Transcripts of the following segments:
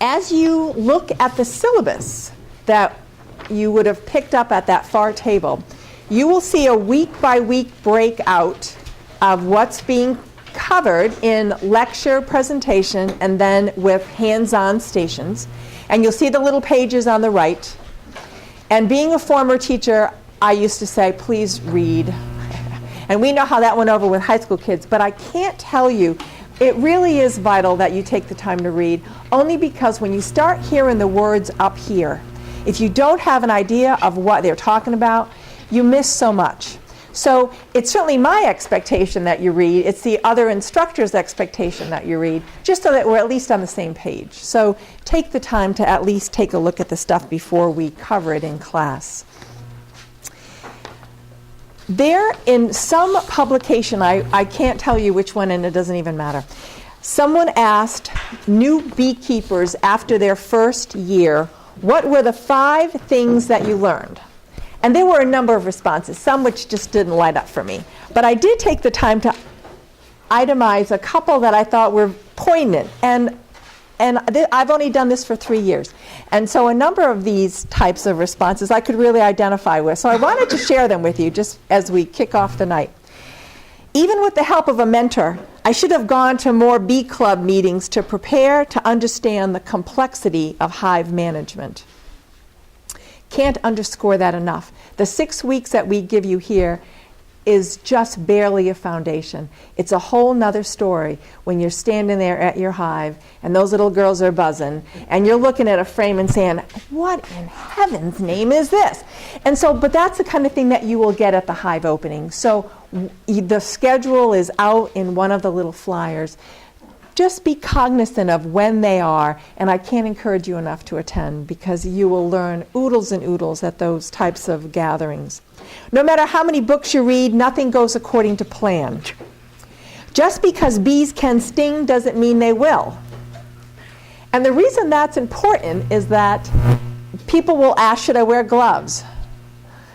As you look at the syllabus that you would have picked up at that far table, you will see a week-by-week breakout of what's being covered in lecture, presentation, and then with hands-on stations. And you'll see the little pages on the right. And being a former teacher, I used to say, please read. And we know how that went over with high school kids, but I can't tell you, it really is vital that you take the time to read, only because when you start hearing the words up here, if you don't have an idea of what they're talking about, you miss so much. So it's certainly my expectation that you read. It's the other instructor's expectation that you read, just so that we're at least on the same page. So take the time to at least take a look at the stuff before we cover it in class. There, in some publication, I can't tell you which one, and it doesn't even matter, someone asked new beekeepers after their first year, what were the 5 things that you learned? And there were a number of responses, some which just didn't light up for me. But I did take the time to itemize a couple that I thought were poignant. And I've only done this for 3 years. And so a number of these types of responses I could really identify with. So I wanted to share them with you just as we kick off the night. Even with the help of a mentor, I should have gone to more bee club meetings to prepare to understand the complexity of hive management. Can't underscore that enough. The 6 weeks that we give you here is just barely a foundation. It's a whole nother story when you're standing there at your hive and those little girls are buzzing and you're looking at a frame and saying, what in heaven's name is this? And so, but that's the kind of thing that you will get at the hive opening. So the schedule is out in one of the little flyers. Just be cognizant of when they are, and I can't encourage you enough to attend because you will learn oodles and oodles at those types of gatherings. No matter how many books you read, nothing goes according to plan. Just because bees can sting doesn't mean they will. And the reason that's important is that people will ask, should I wear gloves?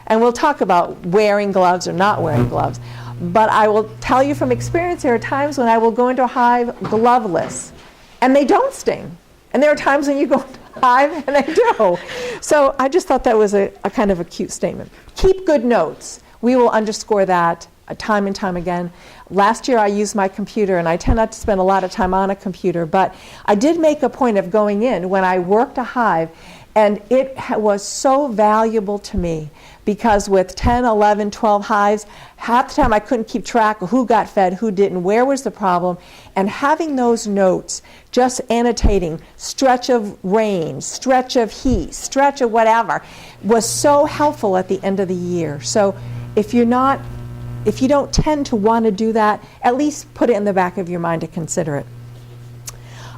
And we'll talk about wearing gloves or not wearing gloves. But I will tell you from experience, there are times when I will go into a hive gloveless, and they don't sting. And there are times when you go into a hive, and they do. So I just thought that was a kind of a cute statement. Keep good notes. We will underscore that time and time again. Last year I used my computer, and I tend not to spend a lot of time on a computer, but I did make a point of going in when I worked a hive, and it was so valuable to me. Because with 10, 11, 12 hives, half the time I couldn't keep track of who got fed, who didn't, where was the problem. And having those notes, just annotating stretch of rain, stretch of heat, stretch of whatever, was so helpful at the end of the year. So if you don't tend to want to do that, at least put it in the back of your mind to consider it.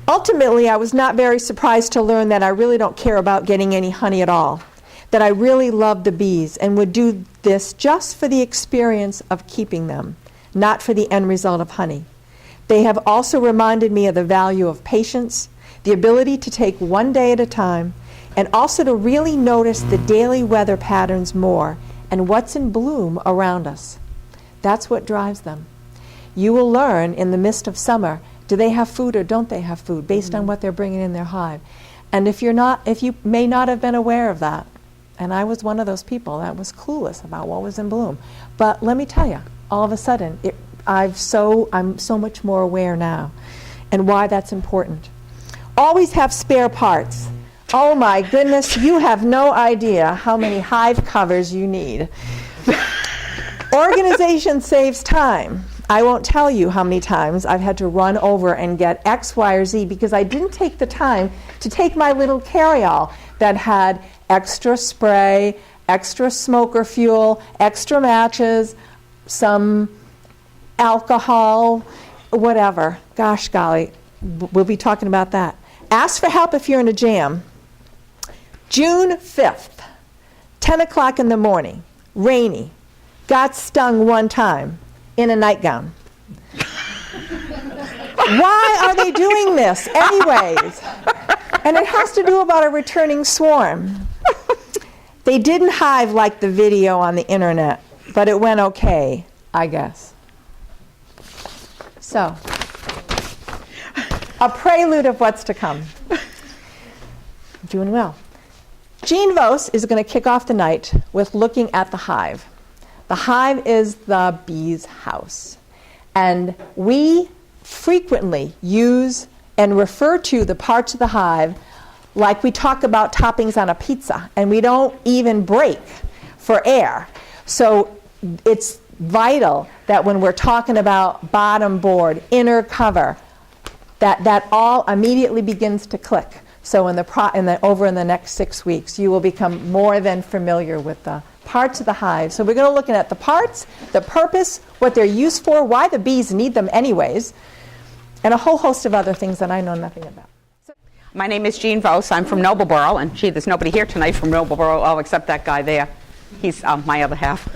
Ultimately, I was not very surprised to learn that I really don't care about getting any honey at all. That I really love the bees and would do this just for the experience of keeping them, not for the end result of honey. They have also reminded me of the value of patience, the ability to take one day at a time, and also to really notice the daily weather patterns more and what's in bloom around us. That's what drives them. You will learn in the midst of summer, do they have food or don't they have food, based on what they're bringing in their hive. And if you may not have been aware of that, and I was one of those people that was clueless about what was in bloom. But let me tell you, all of a sudden, I'm so much more aware now, and why that's important. Always have spare parts. Oh my goodness, you have no idea how many hive covers you need. Organization saves time. I won't tell you how many times I've had to run over and get X, Y, or Z because I didn't take the time to take my little carry-all that had extra spray, extra smoker fuel, extra matches, some alcohol, whatever. Gosh golly, we'll be talking about that. Ask for help if you're in a jam. June 5th, 10 o'clock in the morning, rainy, got stung one time in a nightgown. Why are they doing this anyways? And it has to do about a returning swarm. They didn't hive like the video on the internet, but it went okay, I guess. So, a prelude of what's to come. Doing well. Jean Vos is going to kick off the night with looking at the hive. The hive is the bee's house. And we frequently use and refer to the parts of the hive like we talk about toppings on a pizza, and we don't even break for air. So it's vital that when we're talking about bottom board, inner cover, that all immediately begins to click. So over in the next 6 weeks, you will become more than familiar with the parts of the hive. So we're going to look at the parts, the purpose, what they're used for, why the bees need them anyways, and a whole host of other things that I know nothing about. My name is Jean Vos. I'm from Nobleboro, and gee, there's nobody here tonight from Nobleboro, except that guy there. He's my other half.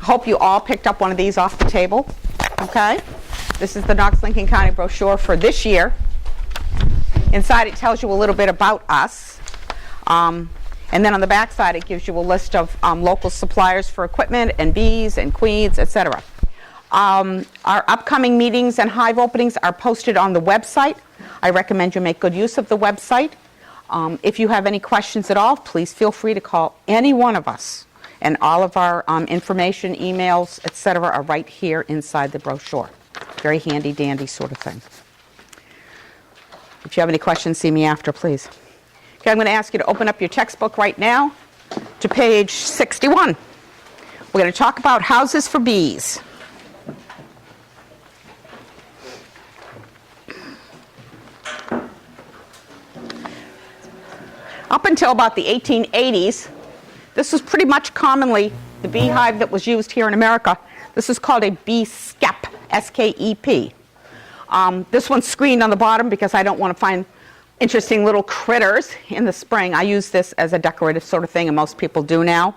Hope you all picked up one of these off the table. Okay? This is the Knox Lincoln County brochure for this year. Inside it tells you a little bit about us. And then on the back side it gives you a list of local suppliers for equipment and bees and queens, etc. Our upcoming meetings and hive openings are posted on the website. I recommend you make good use of the website. If you have any questions at all, please feel free to call any one of us. And all of our information, emails, etc. are right here inside the brochure. Very handy dandy sort of thing. If you have any questions, see me after, please. Okay, I'm going to ask you to open up your textbook right now to page 61. We're going to talk about houses for bees. Up until about the 1880s, this was pretty much commonly the beehive that was used here in America. This is called a bee skep, S-K-E-P. This one's screened on the bottom because I don't want to find interesting little critters in the spring. I use this as a decorative sort of thing, and most people do now.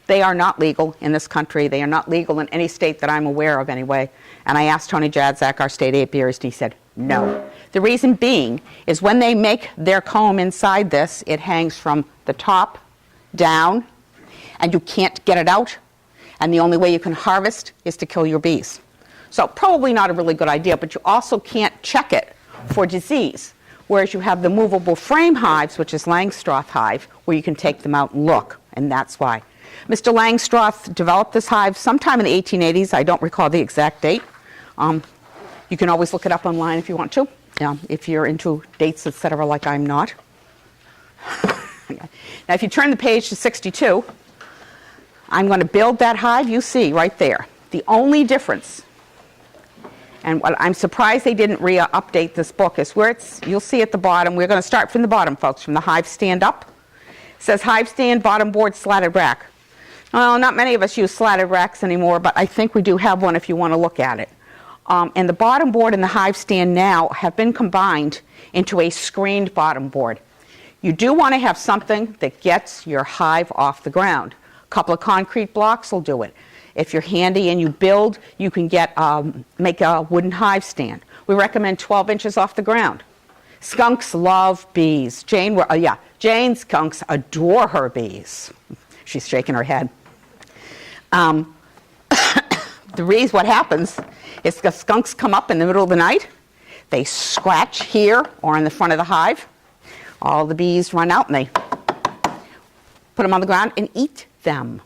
They are not legal in this country. They are not legal in any state that I'm aware of anyway. And I asked Tony Jadzak, our state apiarist, and he said, no. The reason being is when they make their comb inside this, it hangs from the top down, and you can't get it out. And the only way you can harvest is to kill your bees. So probably not a really good idea, but you also can't check it for disease. Whereas you have the movable frame hives, which is Langstroth hive, where you can take them out and look, and that's why. Mr. Langstroth developed this hive sometime in the 1880s. I don't recall the exact date. You can always look it up online if you want to, if you're into dates, etc., like I'm not. Now, if you turn the page to 62, I'm going to build that hive you see right there. The only difference, and what I'm surprised they didn't update this book, is where you'll see at the bottom. We're going to start from the bottom, folks, from the hive stand up. It says hive stand, bottom board, slatted rack. Well, not many of us use slatted racks anymore, but I think we do have one if you want to look at it. And the bottom board and the hive stand now have been combined into a screened bottom board. You do want to have something that gets your hive off the ground. A couple of concrete blocks will do it. If you're handy and you build, you can make a wooden hive stand. We recommend 12 inches off the ground. Skunks love bees. Jane's skunks adore her bees. She's shaking her head. What happens is the skunks come up in the middle of the night. They scratch here or in the front of the hive. All the bees run out and they put them on the ground and eat them.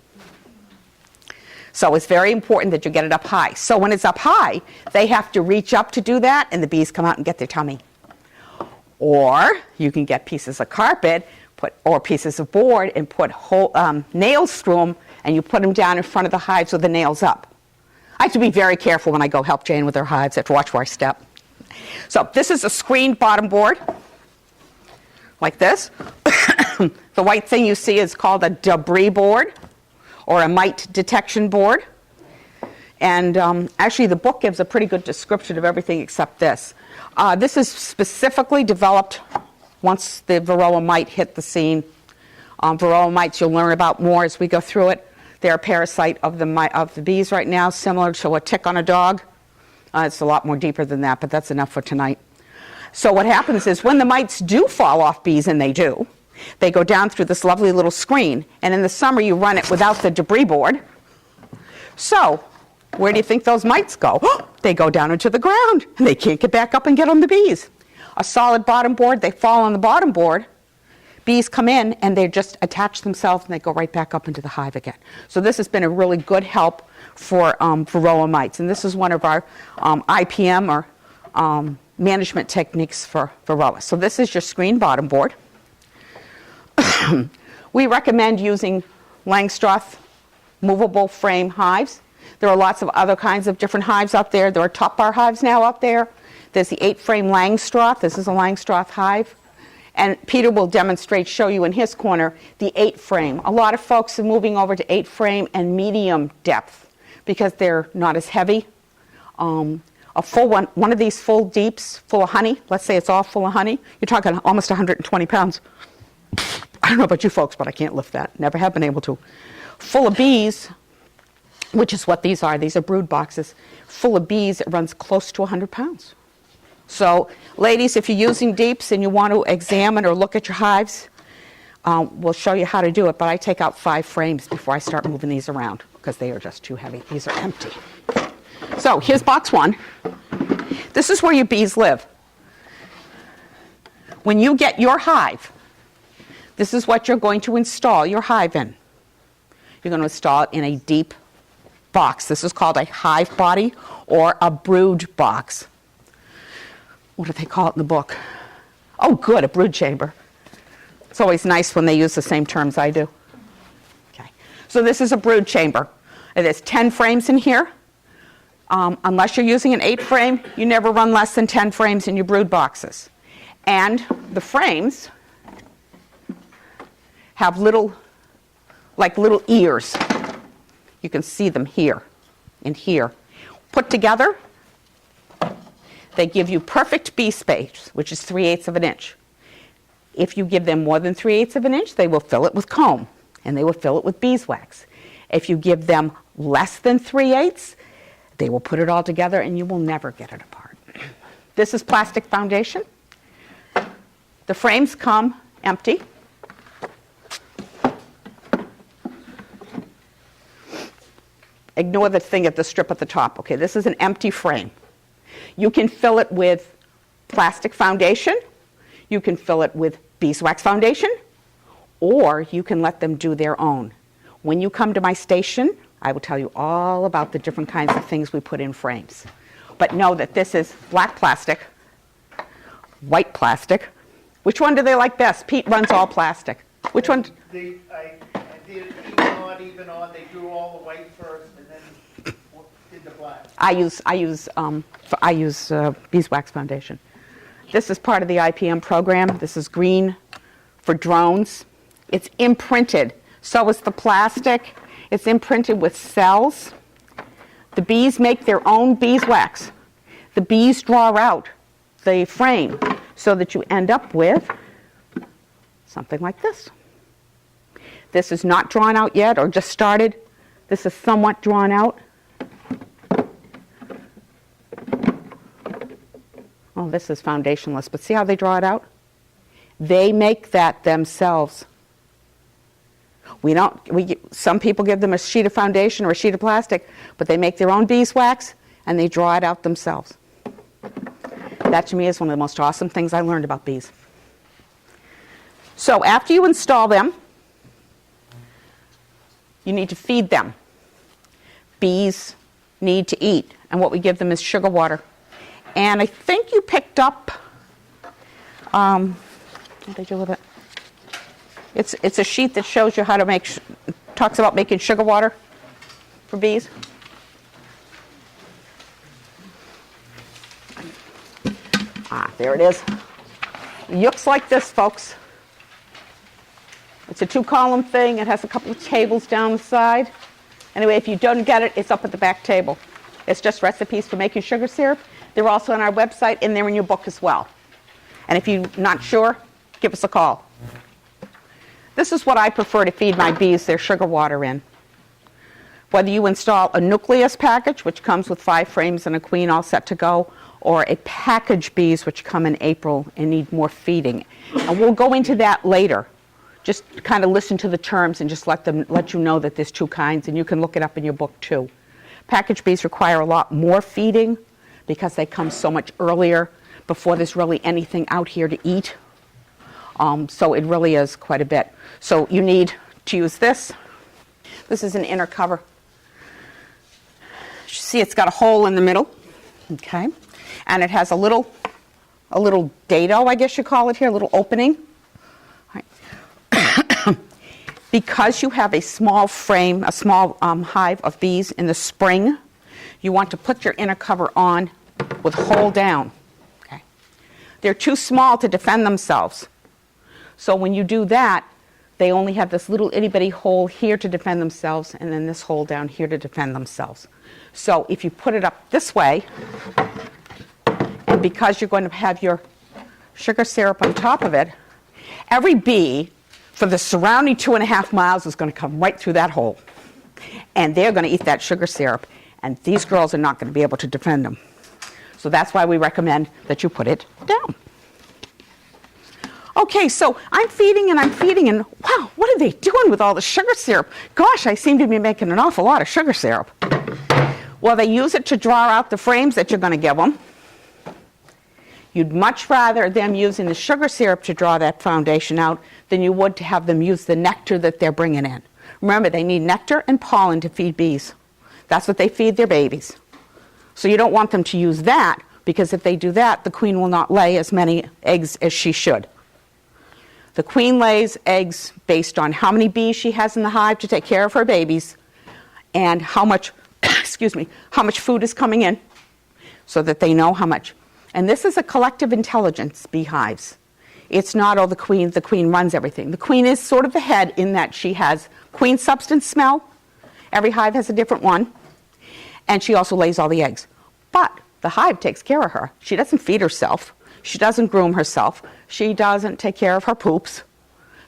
So it's very important that you get it up high. So when it's up high, they have to reach up to do that, and the bees come out and get their tummy. Or you can get pieces of carpet or pieces of board and put nails through them, and you put them down in front of the hives with the nails up. I have to be very careful when I go help Jane with her hives. I have to watch where I step. So this is a screened bottom board, like this. The white thing you see is called a debris board, or a mite detection board. And actually the book gives a pretty good description of everything except this. This is specifically developed once the Varroa mite hit the scene. Varroa mites you'll learn about more as we go through it. They're a parasite of the bees right now, similar to a tick on a dog. It's a lot more deeper than that, but that's enough for tonight. So what happens is when the mites do fall off bees, and they do, they go down through this lovely little screen, and in the summer you run it without the debris board. So where do you think those mites go? They go down into the ground, and they can't get back up and get on the bees. a solid bottom board, they fall on the bottom board, bees come in and they just attach themselves and they go right back up into the hive again. So this has been a really good help for Varroa mites. And this is one of our IPM or management techniques for Varroa. So this is your screen bottom board. We recommend using Langstroth movable frame hives. There are lots of other kinds of different hives out there. There are top bar hives now out there. There's the 8-frame Langstroth. This is a Langstroth hive. And Peter will demonstrate, show you in his corner, the 8-frame. A lot of folks are moving over to 8-frame and medium depth because they're not as heavy. A full one of these full deeps, full of honey, let's say it's all full of honey, you're talking almost 120 pounds. I don't know about you folks, but I can't lift that. Never have been able to. Full of bees, which is what these are. These are brood boxes. Full of bees, it runs close to 100 pounds. So, ladies, if you're using deeps and you want to examine or look at your hives, we'll show you how to do it. But I take out 5 frames before I start moving these around because they are just too heavy. These are empty. So, here's box 1. This is where your bees live. When you get your hive, this is what you're going to install your hive in. You're going to install it in a deep box. This is called a hive body or a brood box. What do they call it in the book? Oh, good, a brood chamber. It's always nice when they use the same terms I do. Okay, so this is a brood chamber. There's 10 frames in here. Unless you're using an 8-frame, you never run less than 10 frames in your brood boxes. And the frames have little ears. You can see them here and here. Put together, they give you perfect bee space, which is 3/8 of an inch. If you give them more than 3/8 of an inch, they will fill it with comb, and they will fill it with beeswax. If you give them less than 3/8, they will put it all together, and you will never get it apart. This is plastic foundation. The frames come empty. Ignore the thing at the strip at the top. Okay, this is an empty frame. You can fill it with plastic foundation. You can fill it with beeswax foundation, or you can let them do their own. When you come to my station, I will tell you all about the different kinds of things we put in frames. But know that this is black plastic, white plastic. Which one do they like best? Pete runs all plastic. Which one? I did even odd. They drew all the white first and then did the black. I use beeswax foundation. This is part of the IPM program. This is green for drones. It's imprinted. So is the plastic. It's imprinted with cells. The bees make their own beeswax. The bees draw out the frame so that you end up with something like this. This is not drawn out yet or just started. This is somewhat drawn out. Oh, this is foundationless, but see how they draw it out? They make that themselves. Some people give them a sheet of foundation or a sheet of plastic, but they make their own beeswax and they draw it out themselves. That to me is one of the most awesome things I learned about bees. So after you install them, you need to feed them. Bees need to eat, and what we give them is sugar water. And I think you picked up, what did they do with it? It's a sheet that shows you how to make, talks about making sugar water for bees. There it is. It looks like this, folks. It's a 2-column thing. It has a couple of tables down the side. Anyway, if you don't get it, it's up at the back table. It's just recipes for making sugar syrup. They're also on our website, and they're in your book as well. And if you're not sure, give us a call. This is what I prefer to feed my bees their sugar water in. Whether you install a nucleus package, which comes with 5 frames and a queen all set to go, or a package bees, which come in April and need more feeding. And we'll go into that later. Just kind of listen to the terms and just let you know that there's 2 kinds, and you can look it up in your book too. Package bees require a lot more feeding because they come so much earlier. before there's really anything out here to eat. So it really is quite a bit. So you need to use this. This is an inner cover. See, it's got a hole in the middle, okay? And it has a little dado, I guess you call it here, a little opening. All right. Because you have a small frame, a small hive of bees in the spring, you want to put your inner cover on with hole down. Okay? They're too small to defend themselves. So when you do that, they only have this little itty-bitty hole here to defend themselves, and then this hole down here to defend themselves. So if you put it up this way, and because you're going to have your sugar syrup on top of it, every bee for the surrounding 2.5 miles is going to come right through that hole. And they're going to eat that sugar syrup, and these girls are not going to be able to defend them. So that's why we recommend that you put it down. Okay, so I'm feeding, and wow, what are they doing with all the sugar syrup? Gosh, I seem to be making an awful lot of sugar syrup. Well, they use it to draw out the frames that you're going to give them. You'd much rather them using the sugar syrup to draw that foundation out than you would to have them use the nectar that they're bringing in. Remember, they need nectar and pollen to feed bees. That's what they feed their babies. So you don't want them to use that, because if they do that, the queen will not lay as many eggs as she should. The queen lays eggs based on how many bees she has in the hive to take care of her babies and how much, how much food is coming in, so that they know how much. And this is a collective intelligence, beehives. It's not, oh, the queen runs everything. The queen is sort of the head in that she has queen substance smell. Every hive has a different one. And she also lays all the eggs. But the hive takes care of her. She doesn't feed herself. She doesn't groom herself. She doesn't take care of her poops.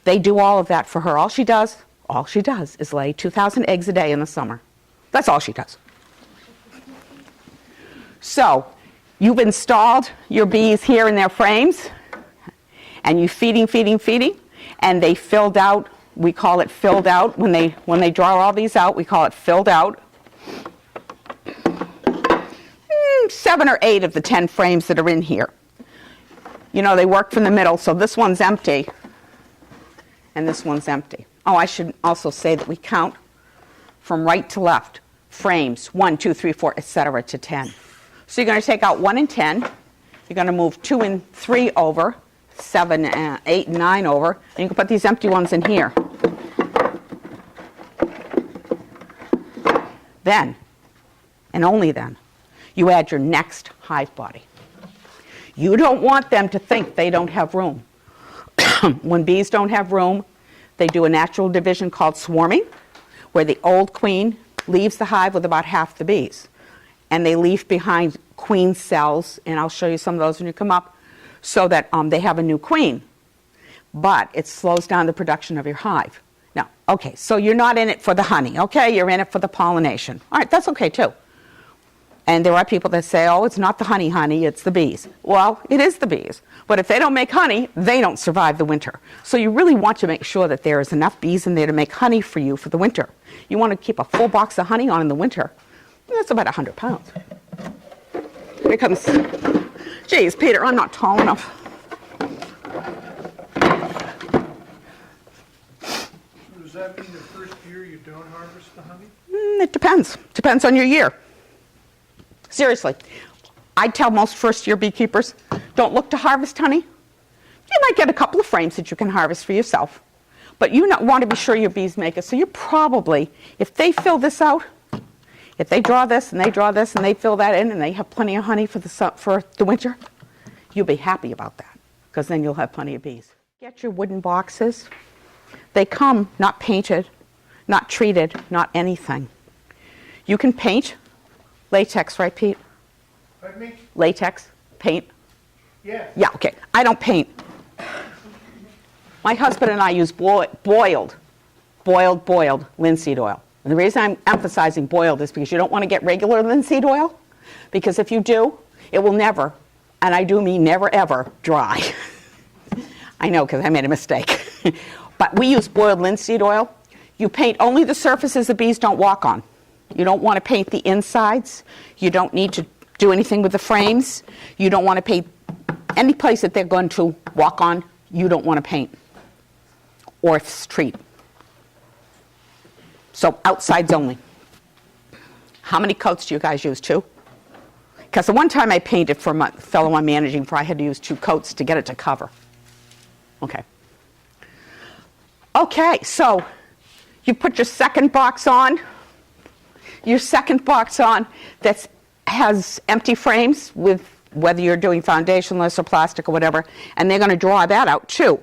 They do all of that for her. All she does is lay 2,000 eggs a day in the summer. That's all she does. So you've installed your bees here in their frames, and you feeding, and they filled out. We call it filled out. When they draw all these out, we call it filled out. 7 or 8 of the 10 frames that are in here. You know, they work from the middle, so this one's empty, and this one's empty. Oh, I should also say that we count from right to left, frames, 1, 2, 3, 4, etc. to 10. So you're going to take out 1 and 10. You're going to move 2 and 3 over, 7, 8, and 9 over, and you can put these empty ones in here. Then, and only then, you add your next hive body. You don't want them to think they don't have room. When bees don't have room, they do a natural division called swarming, where the old queen leaves the hive with about half the bees. And they leave behind queen cells, and I'll show you some of those when you come up, so that they have a new queen. But it slows down the production of your hive. Now, okay, so you're not in it for the honey, okay? You're in it for the pollination. All right, that's okay too. And there are people that say, oh, it's not the honey, it's the bees. Well, it is the bees. But if they don't make honey, they don't survive the winter. So you really want to make sure that there is enough bees in there to make honey for you for the winter. You want to keep a full box of honey on in the winter. That's about 100 pounds. Here comes, geez, Peter, I'm not tall enough. Does that mean the first year you don't harvest the honey? It depends. Depends on your year. Seriously, I tell most first-year beekeepers, don't look to harvest honey. You might get a couple of frames that you can harvest for yourself, but you want to be sure your bees make it. So you probably, if they fill this out, if they draw this and they draw this and they fill that in and they have plenty of honey for the winter, you'll be happy about that, because then you'll have plenty of bees. Get your wooden boxes. They come not painted, not treated, not anything. You can paint. Latex, right, Pete? Pardon me? Latex, paint. Yeah. Yeah, okay. I don't paint. My husband and I use boiled linseed oil. And the reason I'm emphasizing boiled is because you don't want to get regular linseed oil, because if you do, it will never, and I do mean never ever, dry. I know, because I made a mistake. But we use boiled linseed oil. You paint only the surfaces the bees don't walk on. You don't want to paint the insides. You don't need to do anything with the frames. You don't want to paint any place that they're going to walk on, you don't want to paint or treat. So outsides only. How many coats do you guys use? 2? Because the one time I painted for my fellow I'm managing for, I had to use 2 coats to get it to cover. Okay. Okay, so you put your second box on. Your second box on that has empty frames with whether you're doing foundationless or plastic or whatever, and they're going to draw that out too.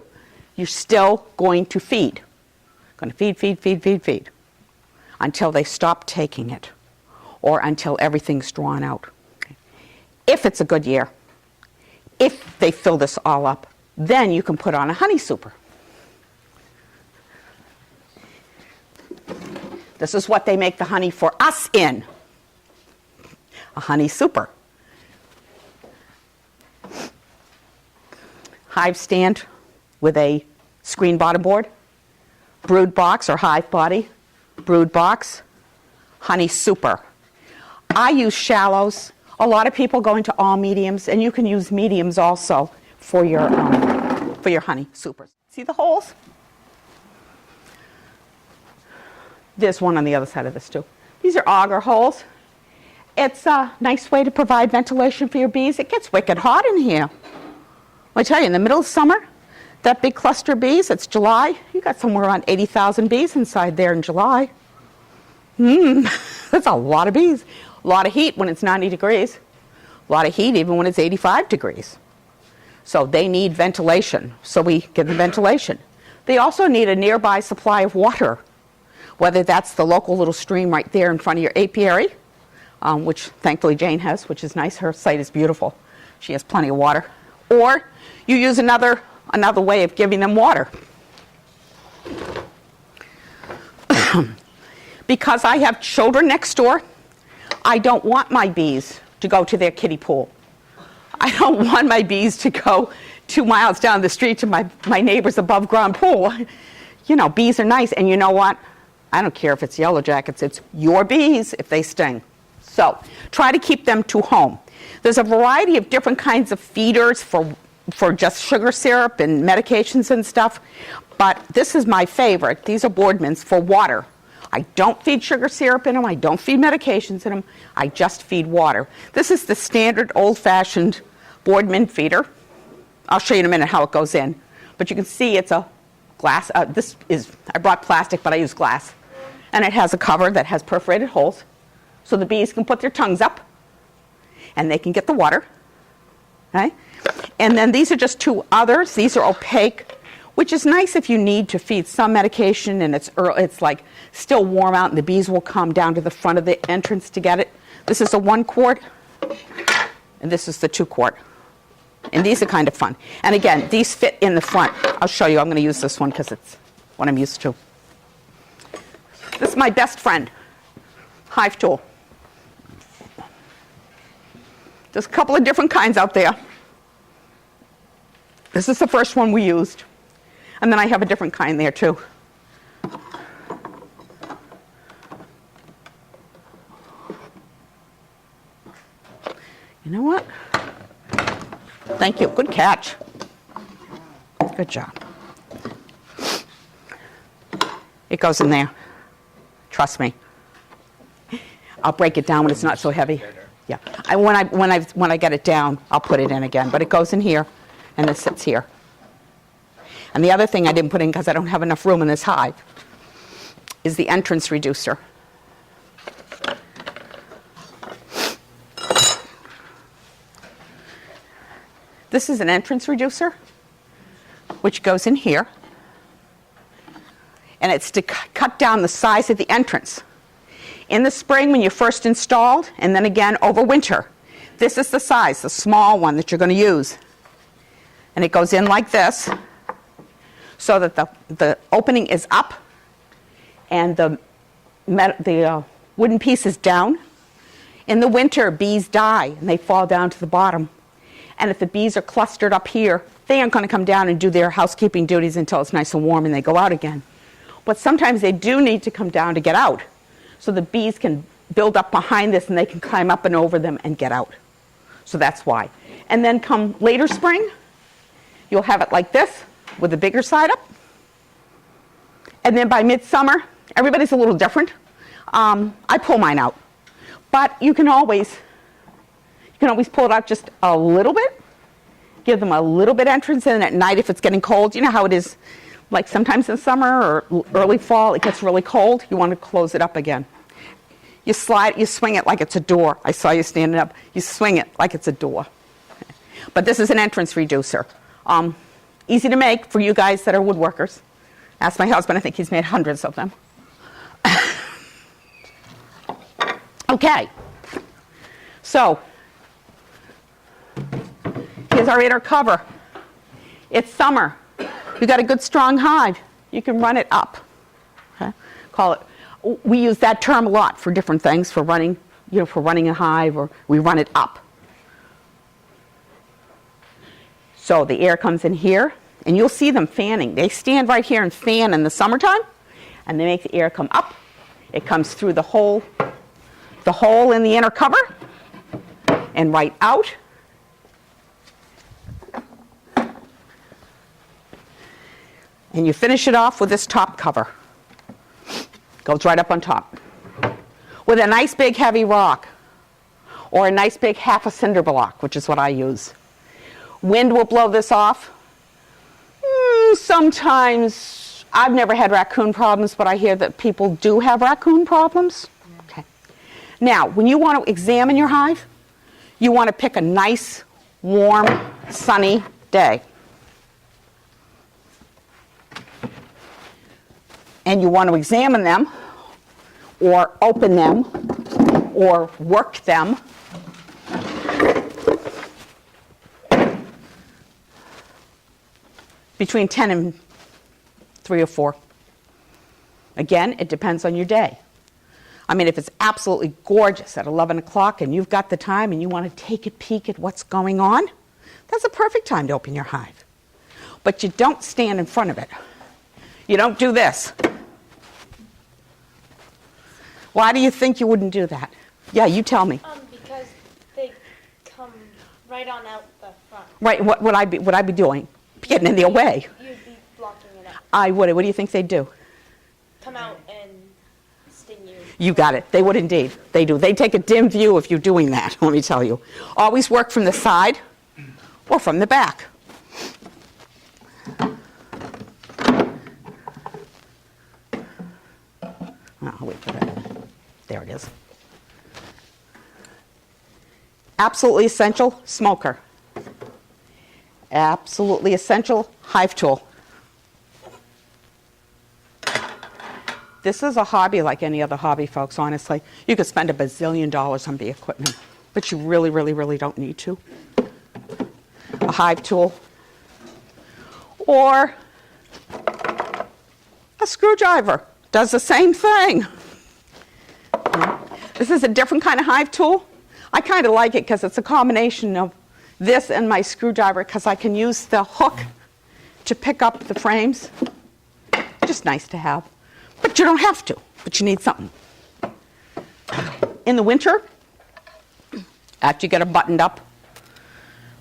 You're still going to feed. Going to feed until they stop taking it or until everything's drawn out. Okay. If it's a good year, if they fill this all up, then you can put on a honey super. This is what they make the honey for us in. A honey super. Hive stand with a screen bottom board, brood box or hive body, brood box, honey super. I use shallows. A lot of people go into all mediums, and you can use mediums also for your honey supers. See the holes? There's one on the other side of this too. These are auger holes. It's a nice way to provide ventilation for your bees. It gets wicked hot in here. I tell you, in the middle of summer, that big cluster of bees, it's July, you got somewhere around 80,000 bees inside there in July. That's a lot of bees. A lot of heat when it's 90 degrees. A lot of heat even when it's 85 degrees. So they need ventilation, so we give them ventilation. They also need a nearby supply of water, whether that's the local little stream right there in front of your apiary, which thankfully Jane has, which is nice. Her site is beautiful. She has plenty of water. Or you use another way of giving them water. Because I have children next door, I don't want my bees to go to their kiddie pool. I don't want my bees to go 2 miles down the street to my neighbor's above ground pool. You know, bees are nice, and you know what? I don't care if it's yellow jackets, it's your bees if they sting. So try to keep them to home. There's a variety of different kinds of feeders for just sugar syrup and medications and stuff, but this is my favorite. These are Boardmans for water. I don't feed sugar syrup in them, I don't feed medications in them, I just feed water. This is the standard old-fashioned Boardman feeder. I'll show you in a minute how it goes in, but you can see it's a glass. I brought plastic, but I use glass. And it has a cover that has perforated holes, so the bees can put their tongues up, and they can get the water. Okay? And then these are just 2 others. These are opaque, which is nice if you need to feed some medication and it's like still warm out and the bees will come down to the front of the entrance to get it. This is a 1 quart, and this is the 2 quart. And these are kind of fun. And again, these fit in the front. I'll show you. I'm going to use this one because it's what I'm used to. This is my best friend, hive tool. There's a couple of different kinds out there. This is the first one we used. And then I have a different kind there too. You know what? Thank you. Good catch. Good job. It goes in there. Trust me. I'll break it down when it's not so heavy. Yeah. When I get it down, I'll put it in again. But it goes in here, and it sits here. And the other thing I didn't put in because I don't have enough room in this hive is the entrance reducer. This is an entrance reducer, which goes in here. And it's to cut down the size of the entrance. In the spring when you're first installed, and then again over winter. This is the size, the small one that you're going to use. And it goes in like this, so that the opening is up, and the wooden piece is down. In the winter, bees die, and they fall down to the bottom. And if the bees are clustered up here, they aren't going to come down and do their housekeeping duties until it's nice and warm and they go out again. But sometimes they do need to come down to get out. So the bees can build up behind this and they can climb up and over them and get out. So that's why. And then come later spring, you'll have it like this with a bigger side up. And then by midsummer, everybody's a little different. I pull mine out. But you can always pull it out just a little bit. Give them a little bit entrance, and at night if it's getting cold, you know how it is, like sometimes in summer or early fall, it gets really cold. You want to close it up again. You swing it like it's a door. I saw you standing up. You swing it like it's a door. But this is an entrance reducer. Easy to make for you guys that are woodworkers. Ask my husband, I think he's made hundreds of them. Okay, so here's our inner cover. It's summer. You got a good strong hive. You can run it up. Okay? We use that term a lot for different things, for running a hive, or we run it up. So the air comes in here, and you'll see them fanning. They stand right here and fan in the summertime, and they make the air come up. It comes through the hole in the inner cover, and right out. And you finish it off with this top cover. Goes right up on top. With a nice big heavy rock, or a nice big half a cinder block, which is what I use. Wind will blow this off. Sometimes, I've never had raccoon problems, but I hear that people do have raccoon problems. Okay. Now, when you want to examine your hive, you want to pick a nice, warm, sunny day. And you want to examine them, or open them, or work them. Between 10 and 3 or 4. Again, it depends on your day. I mean, if it's absolutely gorgeous at 11 o'clock and you've got the time and you want to take a peek at what's going on, that's a perfect time to open your hive. But you don't stand in front of it. You don't do this. Why do you think you wouldn't do that? Yeah, you tell me. Because they come right on out the front. Right, what would I be doing? Getting in their way. You'd be blocking it up. I would. What do you think they'd do? Come out and sting you. You got it. They would indeed. They do. They take a dim view if you're doing that, let me tell you. Always work from the side or from the back. I'll wait for that. There it is. Absolutely essential, smoker. Absolutely essential, hive tool. This is a hobby like any other hobby, folks, honestly. You could spend $1 bazillion on bee equipment, but you really, really, really don't need to. A hive tool. Or a screwdriver. Does the same thing. This is a different kind of hive tool. I kind of like it because it's a combination of this and my screwdriver, because I can use the hook to pick up the frames. Just nice to have. But you don't have to, but you need something. In the winter, after you get it buttoned up,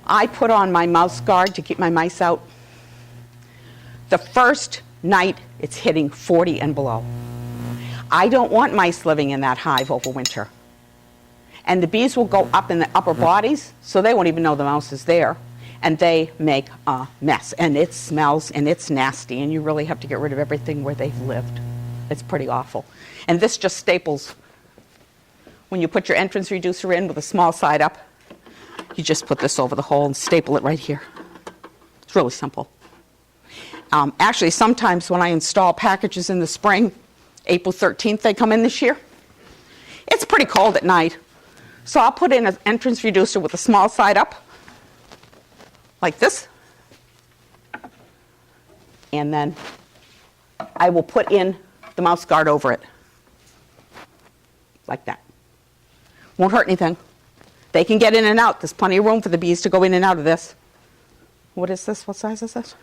I put on my mouse guard to keep my mice out. The first night, it's hitting 40 and below. I don't want mice living in that hive over winter. And the bees will go up in the upper bodies, so they won't even know the mouse is there. And they make a mess. And it smells, and it's nasty, and you really have to get rid of everything where they've lived. It's pretty awful. And this just staples. When you put your entrance reducer in with a small side up, you just put this over the hole and staple it right here. It's really simple. Actually, sometimes when I install packages in the spring, April 13th they come in this year, it's pretty cold at night. So I'll put in an entrance reducer with a small side up, like this. And then I will put in the mouse guard over it, like that. Won't hurt anything. They can get in and out. There's plenty of room for the bees to go in and out of this. What is this? What size is this?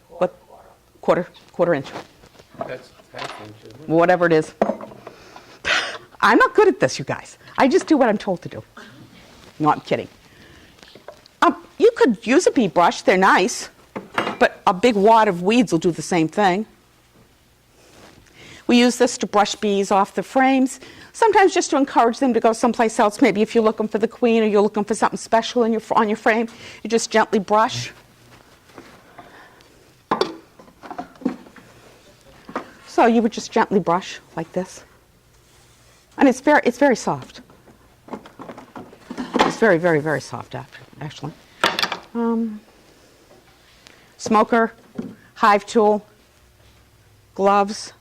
What? Quarter inch. That's half inch, isn't it? Whatever it is. I'm not good at this, you guys. I just do what I'm told to do. No, I'm kidding. You could use a bee brush, they're nice, but a big wad of weeds will do the same thing. We use this to brush bees off the frames, sometimes just to encourage them to go someplace else. Maybe if you're looking for the queen or you're looking for something special in on your frame, you just gently brush. So you would just gently brush like this. And it's very soft. It's very, very, very soft, actually. Smoker, hive tool, gloves.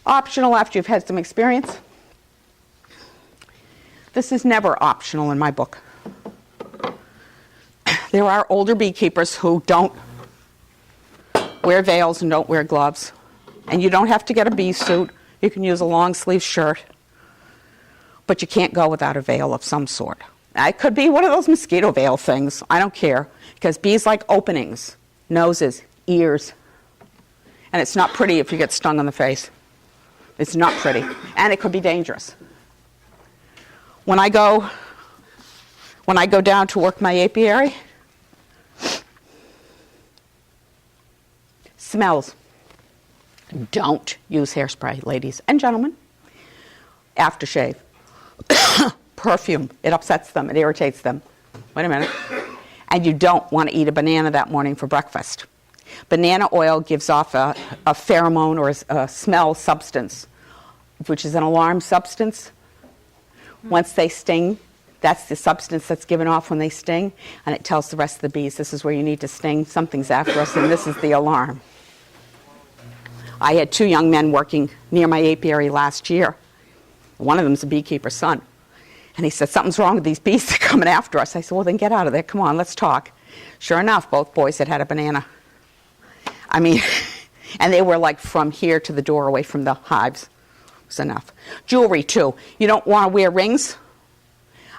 Optional after you've had some experience. This is never optional in my book. There are older beekeepers who don't wear veils and don't wear gloves. And you don't have to get a bee suit. You can use a long sleeve shirt. But you can't go without a veil of some sort. It could be one of those mosquito veil things. I don't care. Because bees like openings, noses, ears. And it's not pretty if you get stung on the face. It's not pretty. And it could be dangerous. When I go down to work my apiary, smells. Don't use hairspray, ladies and gentlemen. Aftershave. Perfume. It upsets them. It irritates them. Wait a minute. And you don't want to eat a banana that morning for breakfast. Banana oil gives off a pheromone or a smell substance, which is an alarm substance. Once they sting, that's the substance that's given off when they sting, and it tells the rest of the bees, this is where you need to sting, something's after us, and this is the alarm. I had 2 young men working near my apiary last year. One of them's a beekeeper's son. And he said, something's wrong with these bees, they're coming after us. I said, well, then get out of there, come on, let's talk. Sure enough, both boys had a banana. I mean, and they were like from here to the door away from the hives. It was enough. Jewelry, too. You don't want to wear rings.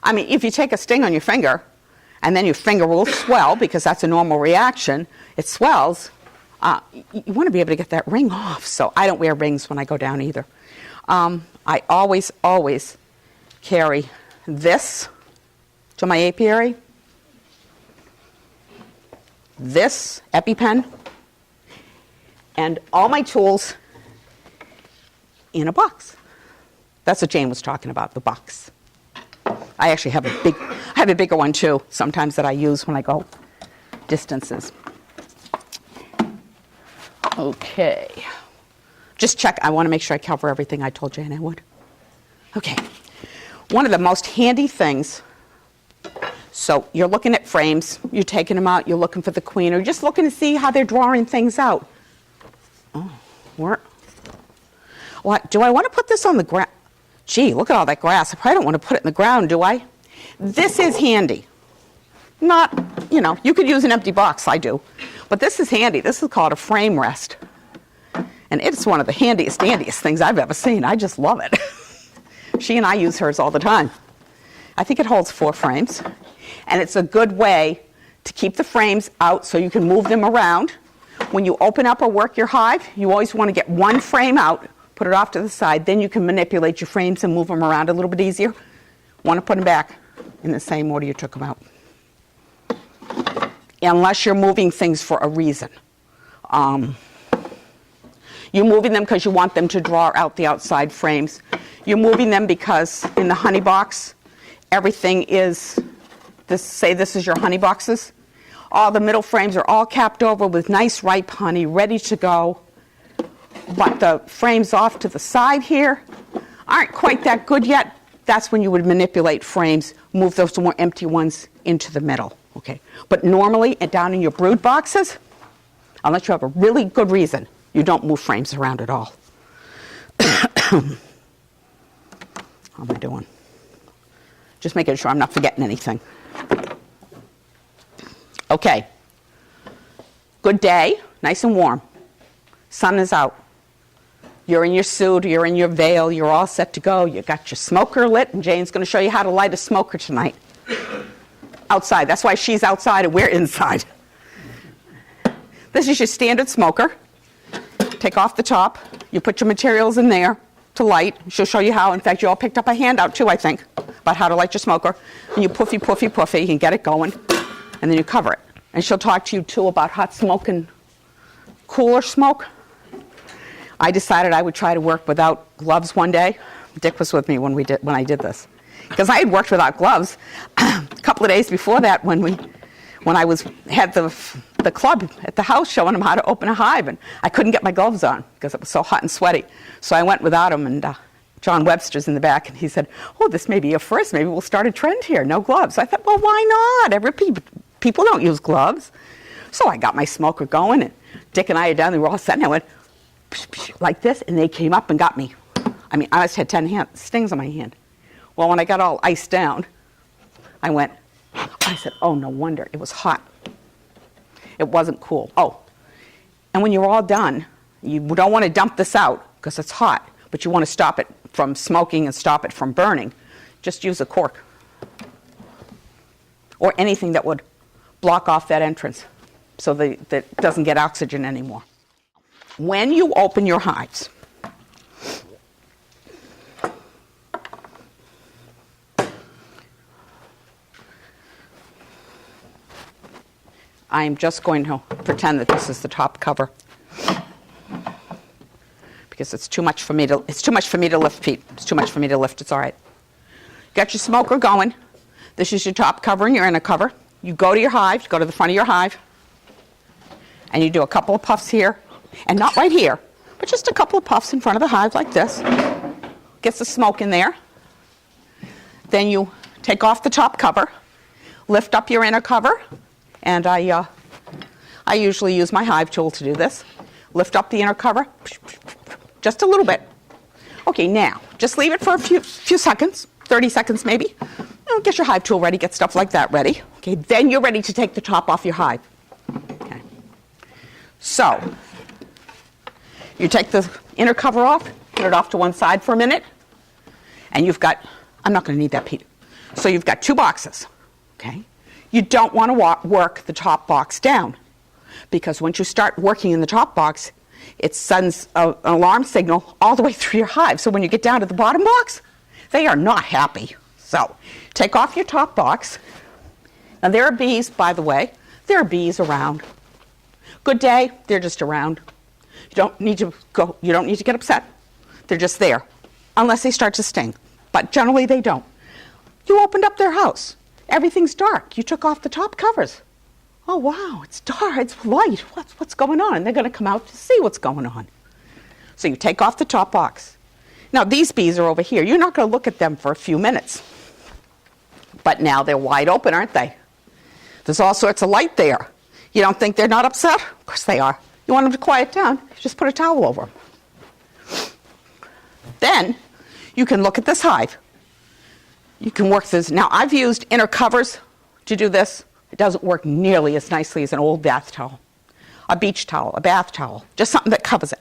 I mean, if you take a sting on your finger, and then your finger will swell, because that's a normal reaction, it swells, you want to be able to get that ring off. So I don't wear rings when I go down either. I always carry this to my apiary, this EpiPen, and all my tools in a box. That's what Jane was talking about, the box. I actually have a bigger one too, sometimes that I use when I go distances. Okay. Just check, I want to make sure I cover everything I told Jane I would. Okay. One of the most handy things, so you're looking at frames, you're taking them out, you're looking for the queen, or you're just looking to see how they're drawing things out. Oh, what? Do I want to put this on the ground? Gee, look at all that grass. I probably don't want to put it in the ground, do I? This is handy. Not, you could use an empty box, I do. But this is handy. This is called a frame rest. And it's one of the handiest, dandiest things I've ever seen. I just love it. She and I use hers all the time. I think it holds 4 frames. And it's a good way to keep the frames out so you can move them around. When you open up or work your hive, you always want to get one frame out, put it off to the side, then you can manipulate your frames and move them around a little bit easier. Want to put them back in the same order you took them out. Unless you're moving things for a reason. You're moving them because you want them to draw out the outside frames. You're moving them because in the honey box, everything is, say this is your honey boxes. All the middle frames are all capped over with nice ripe honey ready to go. But the frames off to the side here aren't quite that good yet. That's when you would manipulate frames, move those more empty ones into the middle. Okay. But normally, down in your brood boxes, unless you have a really good reason, you don't move frames around at all. How am I doing? Just making sure I'm not forgetting anything. Okay. Good day, nice and warm. Sun is out. You're in your suit, you're in your veil, you're all set to go. You got your smoker lit, and Jane's going to show you how to light a smoker tonight. Outside. That's why she's outside and we're inside. This is your standard smoker. Take off the top. You put your materials in there to light. She'll show you how. In fact, you all picked up a handout too, I think, by about how to light your smoker, and you puffy and get it going, and then you cover it. And she'll talk to you too about hot smoke and cooler smoke. I decided I would try to work without gloves one day. Dick was with me when I did this, because I had worked without gloves a couple of days before that when I had the club at the house showing them how to open a hive, and I couldn't get my gloves on because it was so hot and sweaty. So I went without them, and John Webster's in the back, and he said, "Oh, this may be a first. Maybe we'll start a trend here. No gloves." I thought, well, why not? People don't use gloves. So I got my smoker going, and Dick and I are down there. We're all sitting there, I went psh, psh, like this, and they came up and got me. I mean, I just had 10 stings on my hand. Well, when I got all iced down, I said, oh, no wonder. It was hot. It wasn't cool. Oh, and when you're all done, you don't want to dump this out because it's hot, but you want to stop it from smoking and stop it from burning. Just use a cork or anything that would block off that entrance so that it doesn't get oxygen anymore. When you open your hives, I'm just going to pretend that this is the top cover because it's too much for me to lift, Pete. It's too much for me to lift. It's all right. Got your smoker going. This is your top cover and your inner cover. You go to your hive, go to the front of your hive, and you do a couple of puffs here, and not right here, but just a couple of puffs in front of the hive like this. Gets the smoke in there. Then you take off the top cover, lift up your inner cover, and I usually use my hive tool to do this. Lift up the inner cover, just a little bit. Okay, now, just leave it for a few seconds, 30 seconds maybe. Get your hive tool ready, get stuff like that ready. Okay, then you're ready to take the top off your hive. Okay. So, you take the inner cover off, put it off to one side for a minute, and you've got, I'm not going to need that, Pete. So you've got 2 boxes, okay? You don't want to work the top box down, because once you start working in the top box, it sends an alarm signal all the way through your hive. So when you get down to the bottom box, they are not happy. So take off your top box. Now there are bees, by the way. There are bees around. Good day, they're just around. You don't need to get upset. They're just there, unless they start to sting. But generally they don't. You opened up their house. Everything's dark. You took off the top covers. Oh, wow, it's dark, it's light. What's going on? And they're going to come out to see what's going on. So you take off the top box. Now, these bees are over here. You're not going to look at them for a few minutes. But now they're wide open, aren't they? There's all sorts of light there. You don't think they're not upset? Of course they are. You want them to quiet down, you just put a towel over them. Then you can look at this hive. You can work this. Now, I've used inner covers to do this. It doesn't work nearly as nicely as an old bath towel, a beach towel, a bath towel, just something that covers it.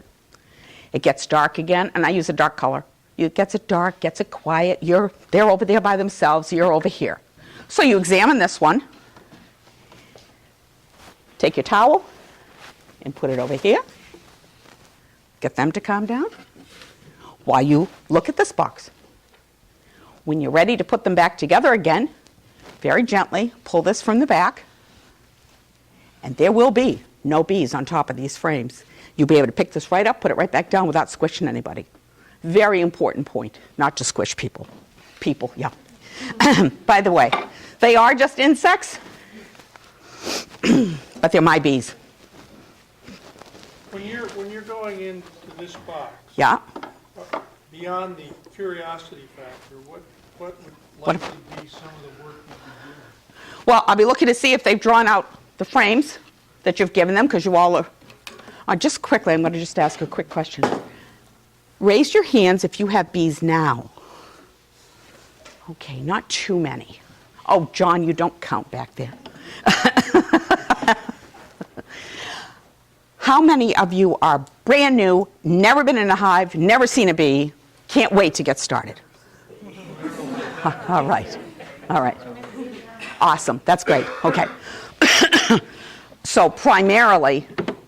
It gets dark again, and I use a dark color. It gets it dark, gets it quiet. They're over there by themselves. You're over here. So you examine this one. Take your towel and put it over here. Get them to calm down while you look at this box. When you're ready to put them back together again, very gently pull this from the back, and there will be no bees on top of these frames. You'll be able to pick this right up, put it right back down without squishing anybody. Very important point, not to squish people. People, yeah. By the way, they are just insects, but they're my bees. When you're going into this box, Yeah. beyond the curiosity factor, what would What- likely be some of the work you'd be doing? Well, I'll be looking to see if they've drawn out the frames that you've given them, because you all are. Just quickly, I'm going to just ask a quick question. Raise your hands if you have bees now. Okay, not too many. Oh, John, you don't count back there. How many of you are brand new, never been in a hive, never seen a bee, can't wait to get started? All right. All right. Awesome. That's great. Okay. So primarily,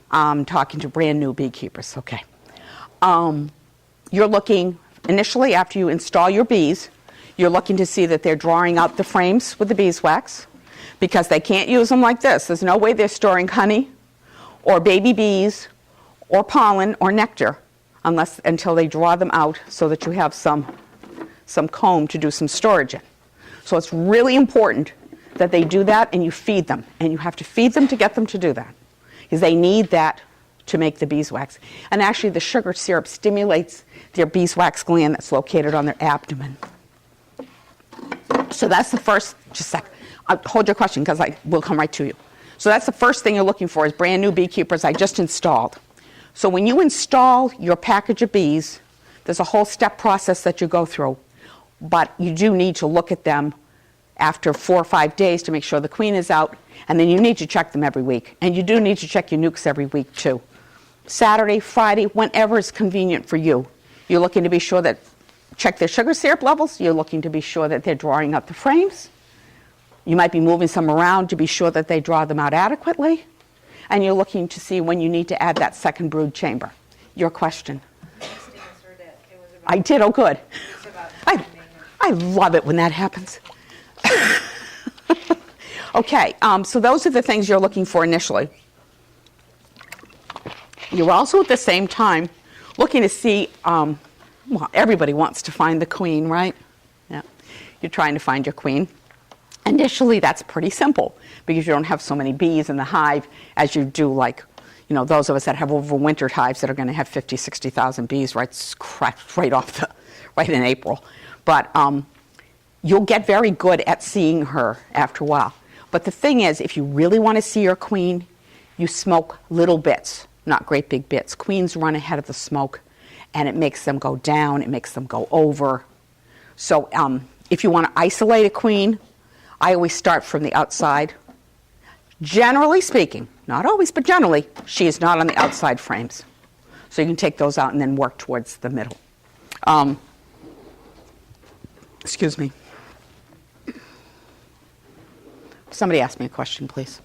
I'm talking to brand new beekeepers. Okay. You're looking, initially after you install your bees, You're looking to see that they're drawing out the frames with the beeswax, because they can't use them like this. There's no way they're storing honey or baby bees or pollen or nectar until they draw them out so that you have some comb to do some storage in. So it's really important that they do that, and you feed them. And you have to feed them to get them to do that, because they need that to make the beeswax. And actually, the sugar syrup stimulates their beeswax gland that's located on their abdomen. So that's the first, just a sec. Hold your question, because I will come right to you. So that's the first thing you're looking for, is brand new beekeepers I just installed. So when you install your package of bees, there's a whole step process that you go through. But you do need to look at them after 4 or 5 days to make sure the queen is out. And then you need to check them every week. And you do need to check your nukes every week too. Saturday, Friday, whenever is convenient for you. You're looking to be sure that, check their sugar syrup levels. You're looking to be sure that they're drawing out the frames. You might be moving some around to be sure that they draw them out adequately. And you're looking to see when you need to add that second brood chamber. Your question. I did, oh good. I love it when that happens. Okay, so those are the things you're looking for initially. You're also at the same time looking to see, well, everybody wants to find the queen, right? Yeah, you're trying to find your queen. Initially, that's pretty simple because you don't have so many bees in the hive as you do, like, you know, those of us that have overwintered hives that are going to have 50, 60,000 bees right in April. But you'll get very good at seeing her after a while. But the thing is, if you really want to see your queen, you smoke little bits, not great big bits. Queens run ahead of the smoke, and it makes them go down, it makes them go over. So if you want to isolate a queen, I always start from the outside. Generally speaking, not always, but generally, she is not on the outside frames. So you can take those out and then work towards the middle. Excuse me. Somebody ask me a question, please.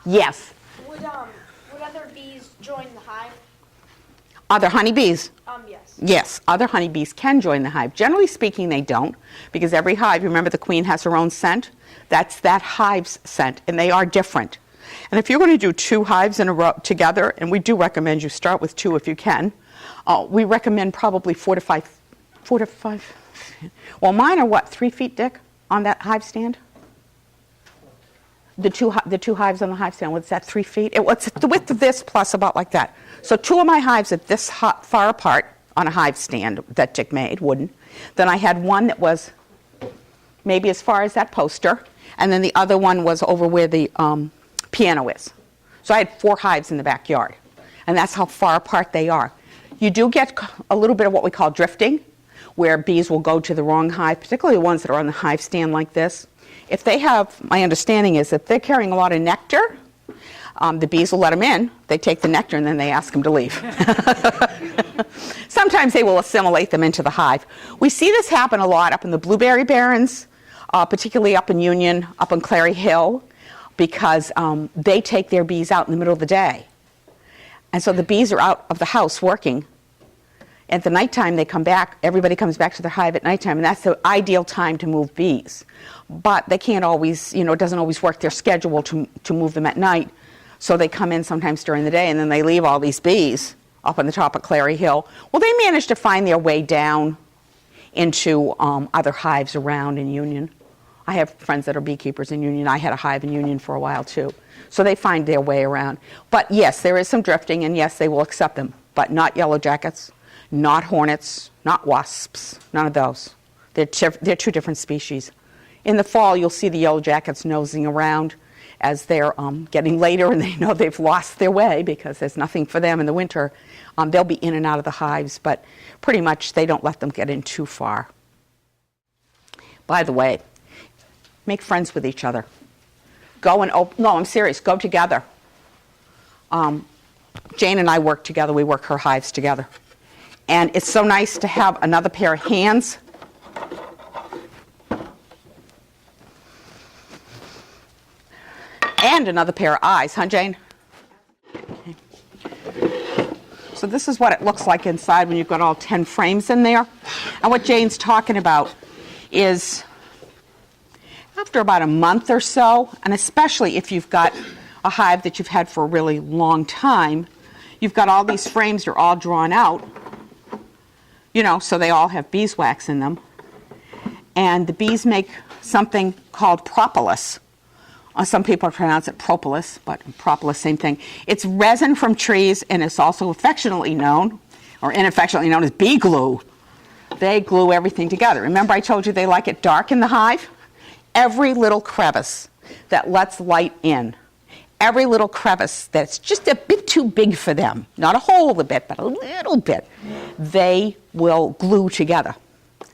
Yes. Would other bees join the hive? Other honeybees? Yes. Yes, other honeybees can join the hive. Generally speaking, they don't, because every hive, remember, the queen has her own scent. That's that hive's scent, and they are different. And if you're going to do 2 hives in a row together, and we do recommend you start with 2 if you can, we recommend probably 4 to 5. Well, mine are what, 3 feet, Dick, on that hive stand? The two hives on the hive stand, what's that, 3 feet? It's the width of this plus about like that. So 2 of my hives are this far apart on a hive stand that Dick made, wooden. Then I had one that was maybe as far as that poster, and then the other one was over where the piano is. So I had 4 hives in the backyard, and that's how far apart they are. You do get a little bit of what we call drifting, where bees will go to the wrong hive, particularly the ones that are on the hive stand like this. If they have, my understanding is that they're carrying a lot of nectar, the bees will let them in, they take the nectar, and then they ask them to leave. Sometimes they will assimilate them into the hive. We see this happen a lot up in the blueberry barrens, particularly up in Union, up on Clary Hill, because they take their bees out in the middle of the day. And so the bees are out of the house working. At the nighttime, they come back. Everybody comes back to their hive at nighttime, and that's the ideal time to move bees. But they can't always, it doesn't always work their schedule to move them at night. So they come in sometimes during the day, and then they leave all these bees up on the top of Clary Hill. Well, they manage to find their way down into other hives around in Union. I have friends that are beekeepers in Union. I had a hive in Union for a while, too. So they find their way around. But yes, there is some drifting, and yes, they will accept them. But not yellow jackets, not hornets, not wasps, none of those. They're 2 different species. In the fall, you'll see the yellow jackets nosing around as they're getting later and they know they've lost their way because there's nothing for them in the winter. They'll be in and out of the hives, but pretty much they don't let them get in too far. By the way, make friends with each other. Go and no, I'm serious, go together. Jane and I work together. We work her hives together. And it's so nice to have another pair of hands. And another pair of eyes, huh, Jane? Okay. So this is what it looks like inside when you've got all 10 frames in there. And what Jane's talking about is after about a month or so, and especially if you've got a hive that you've had for a really long time, you've got all these frames, they're all drawn out, you know, so they all have beeswax in them. And the bees make something called propolis. Some people pronounce it propolis, but propolis, same thing. It's resin from trees, and it's also affectionately known, or inaffectionately known as bee glue. They glue everything together. Remember I told you they like it dark in the hive? Every little crevice that lets light in, every little crevice that's just a bit too big for them, not a whole bit, but a little bit, they will glue together.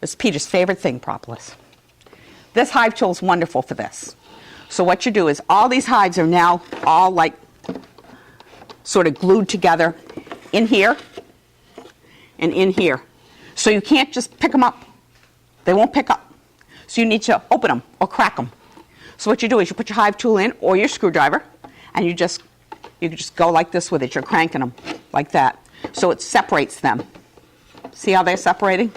It's Peter's favorite thing, propolis. This hive tool is wonderful for this. So what you do is all these hives are now all like sort of glued together in here and in here. So you can't just pick them up. They won't pick up. So you need to open them or crack them. So what you do is you put your hive tool in or your screwdriver, and you just go like this with it. You're cranking them like that. So it separates them. See how they're separating?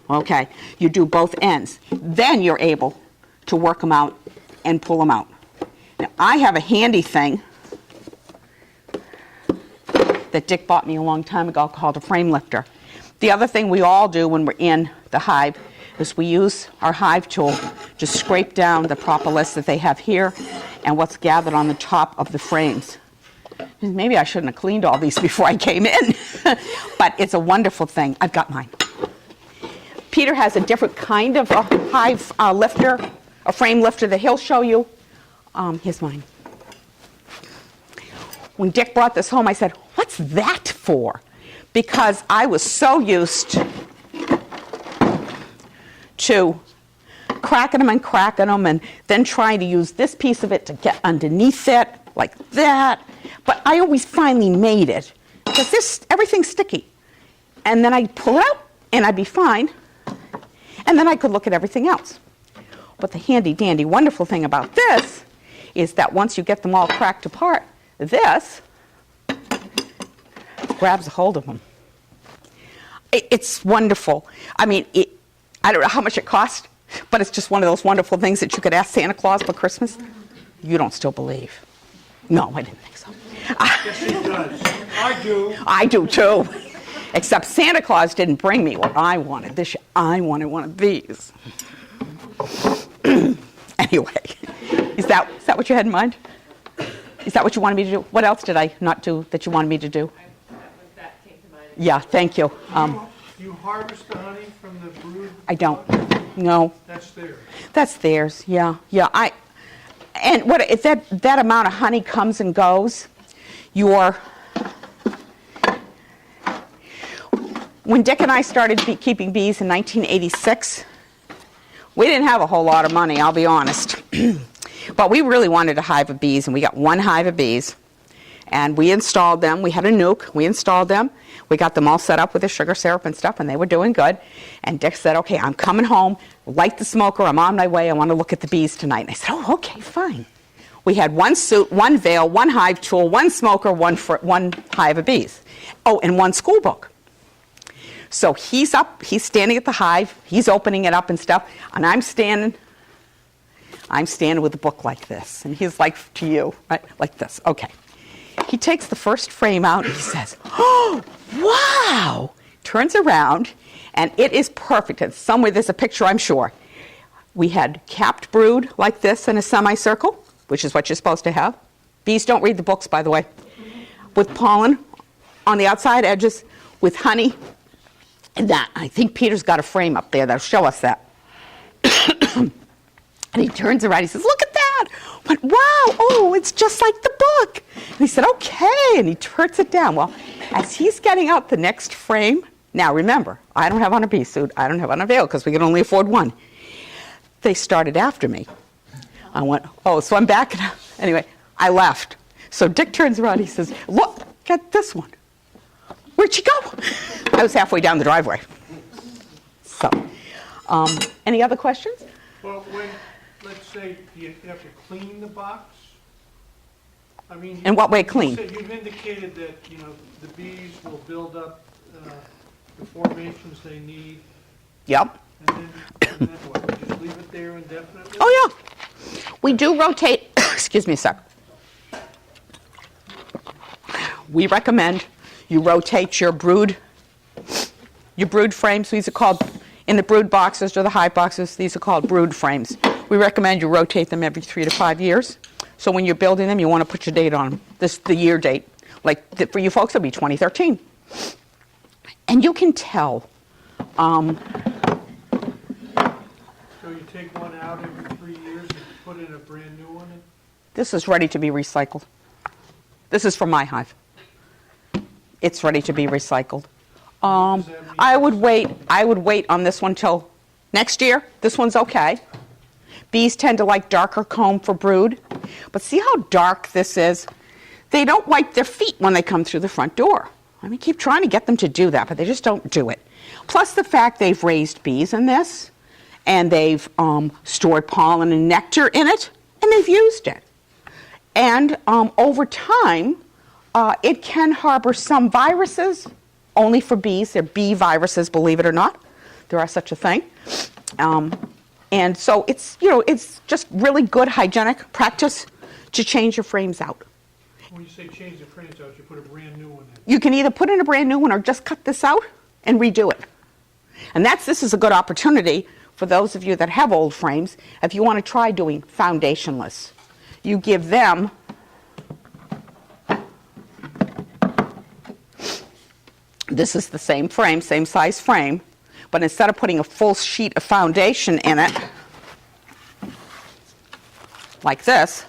Okay. You do both ends. Then you're able to work them out and pull them out. Now, I have a handy thing that Dick bought me a long time ago called a frame lifter. The other thing we all do when we're in the hive is we use our hive tool to scrape down the propolis that they have here and what's gathered on the top of the frames. Maybe I shouldn't have cleaned all these before I came in, but it's a wonderful thing. I've got mine. Peter has a different kind of a hive lifter, a frame lifter that he'll show you. Here's mine. When Dick brought this home, I said, "What's that for?" Because I was so used to cracking them and then trying to use this piece of it to get underneath it like that. But I always finally made it because everything's sticky. And then I'd pull it out and I'd be fine. And then I could look at everything else. But the handy dandy wonderful thing about this is that once you get them all cracked apart, this grabs a hold of them. It's wonderful. I mean, I don't know how much it cost, but it's just one of those wonderful things that you could ask Santa Claus for Christmas. You don't still believe? No, I didn't think so. Yes, he does. I do. I do too. Except Santa Claus didn't bring me what I wanted this year. I wanted one of these. Anyway, is that what you had in mind? Is that what you wanted me to do? What else did I not do that you wanted me to do? That came to mind. Yeah, thank you. You harvest the honey from the brood? I don't. No. That's theirs. That's theirs. Yeah, yeah. And what if that amount of honey comes and goes? When Dick and I started keeping bees in 1986, we didn't have a whole lot of money, I'll be honest. But we really wanted a hive of bees, and we got one hive of bees. And we installed them. We had a nuke. We installed them. We got them all set up with the sugar syrup and stuff, and they were doing good. And Dick said, "Okay, I'm coming home. Light the smoker. I'm on my way. I want to look at the bees tonight." And I said, "Oh, okay, fine." We had one suit, one veil, one hive tool, one smoker, one hive of bees. Oh, and one school book. So he's up. He's standing at the hive. He's opening it up and stuff. And I'm standing with a book like this. And he's like to you, right? Like this. Okay. He takes the first frame out and he says, "Oh, wow!" Turns around, and it is perfect. And somewhere there's a picture, I'm sure. We had capped brood like this in a semicircle, which is what you're supposed to have. Bees don't read the books, by the way. With pollen on the outside edges, with honey, and that. I think Peter's got a frame up there that'll show us that. And he turns around, he says, "Look at that!" I went, "Wow, oh, it's just like the book." And he said, "Okay," and he turns it down. Well, as he's getting out the next frame, now remember, I don't have on a bee suit, I don't have on a veil, because we can only afford one. They started after me. I went, oh, so I'm back. Anyway, I left. So Dick turns around, he says, "Look at this one." "Where'd she go?" I was halfway down the driveway. So, any other questions? Well, when, let's say, you have to clean the box, I mean. In what way clean? You've indicated that, the bees will build up the formations they need, Yep. and then what? You just leave it there indefinitely? Oh, yeah. We do rotate, excuse me a sec. We recommend you rotate your brood frames. These are called, in the brood boxes or the hive boxes, these are called brood frames. We recommend you rotate them every 3 to 5 years. So when you're building them, you want to put your date on them, the year date. Like for you folks, it'll be 2013. And you can tell. So you take one out every 3 years and put in a brand new one? This is ready to be recycled. This is from my hive. It's ready to be recycled. I would wait on this one till next year. This one's okay. Bees tend to like darker comb for brood. But see how dark this is? They don't wipe their feet when they come through the front door. I mean, keep trying to get them to do that, but they just don't do it. Plus the fact they've raised bees in this, and they've stored pollen and nectar in it, and they've used it. And over time, it can harbor some viruses, only for bees. They're bee viruses, believe it or not. There are such a thing. And so it's just really good hygienic practice to change your frames out. When you say change the frames out, you put a brand new one in. You can either put in a brand new one or just cut this out and redo it. And this is a good opportunity for those of you that have old frames, if you want to try doing foundationless. You give them this is the same frame, same size frame, but instead of putting a full sheet of foundation in it, like this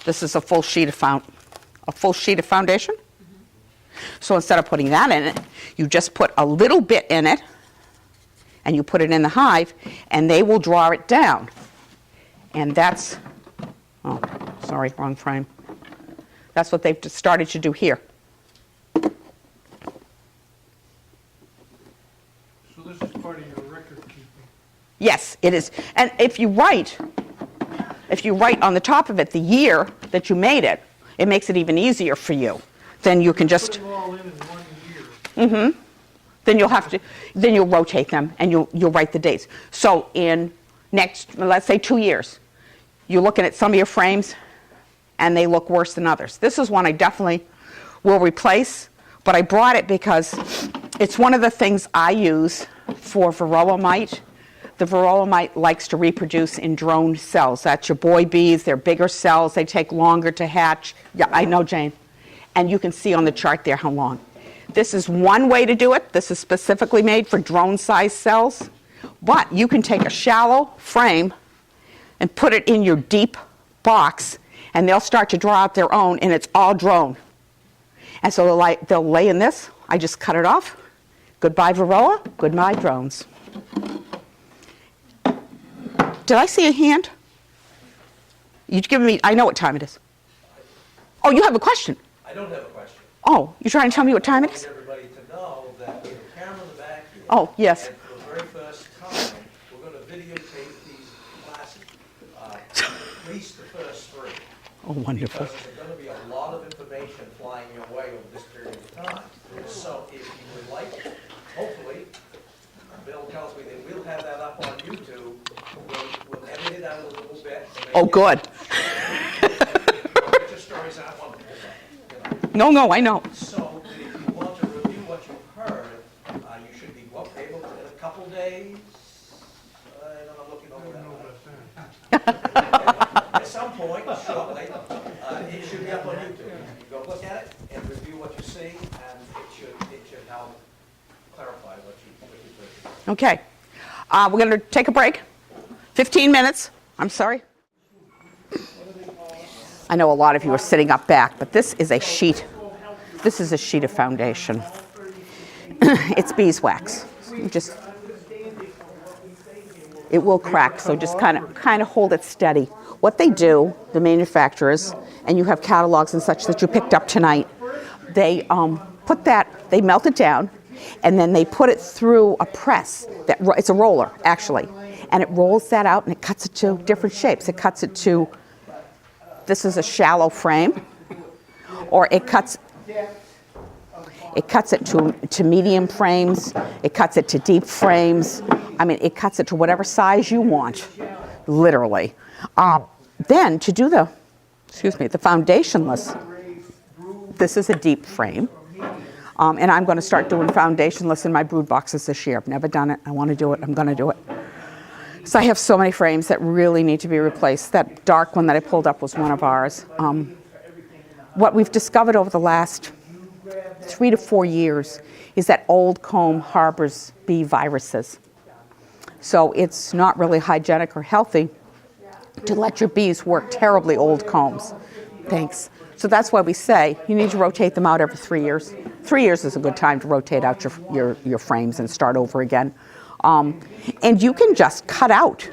is a full sheet of foundation. So instead of putting that in it, you just put a little bit in it, and you put it in the hive, and they will draw it down. And that's, oh, sorry, wrong frame. That's what they've started to do here. So this is part of your record keeping? Yes, it is. And if you write on the top of it the year that you made it, it makes it even easier for you. Then you can just put them all in 1 year. then you'll rotate them and you'll write the dates. So in next, let's say 2 years, you're looking at some of your frames and they look worse than others. This is one I definitely will replace, but I brought it because it's one of the things I use for Varroa mite. The Varroa mite likes to reproduce in drone cells. That's your boy bees. They're bigger cells. They take longer to hatch. Yeah, I know, Jane. And you can see on the chart there how long. This is one way to do it. This is specifically made for drone-sized cells. But you can take a shallow frame and put it in your deep box, and they'll start to draw out their own, and it's all drone. And so they'll lay in this. I just cut it off. Goodbye, Varroa. Goodbye, drones. Did I see a hand? You've given me, I know what time it is. Oh, you have a question? I don't have a question. Oh, you're trying to tell me what time it is? I want everybody to know that we have a camera in the back here. Oh, yes. And for the very first time, we're going to videotape these classes, at least the first 3. Oh, wonderful. Because there's going to be a lot of information flying your way over this period of time. So if you would like, hopefully, Bill tells me that we'll have that up on YouTube. We'll edit it out a little bit. Oh, good. Picture stories aren't wonderful, but, No, I know. So if you want to review what you've heard, you should be able to, in a couple days, I'm looking over that. At some point, shortly, it should be up on YouTube. You go look at it and review what you see, and it should help clarify what you think. Okay. We're going to take a break. 15 minutes. I'm sorry. I know a lot of you are sitting up back, but this is a sheet. This is a sheet of foundation. It's beeswax. It will crack, so just kind of hold it steady. What they do, the manufacturers, and you have catalogs and such that you picked up tonight, they they melt it down, and then they put it through a press. It's a roller, actually, and it rolls that out and it cuts it to different shapes. It cuts it to this is a shallow frame, or it cuts it to medium frames, it cuts it to deep frames. I mean, it cuts it to whatever size you want, literally. Then to do the foundationless, this is a deep frame. And I'm going to start doing foundationless in my brood boxes this year. I've never done it. I want to do it. I'm going to do it. So I have so many frames that really need to be replaced. That dark one that I pulled up was one of ours. What we've discovered over the last 3 to 4 years is that old comb harbors bee viruses. So it's not really hygienic or healthy to let your bees work terribly old combs. Thanks. So that's why we say you need to rotate them out every 3 years. 3 years is a good time to rotate out your frames and start over again. And you can just cut out.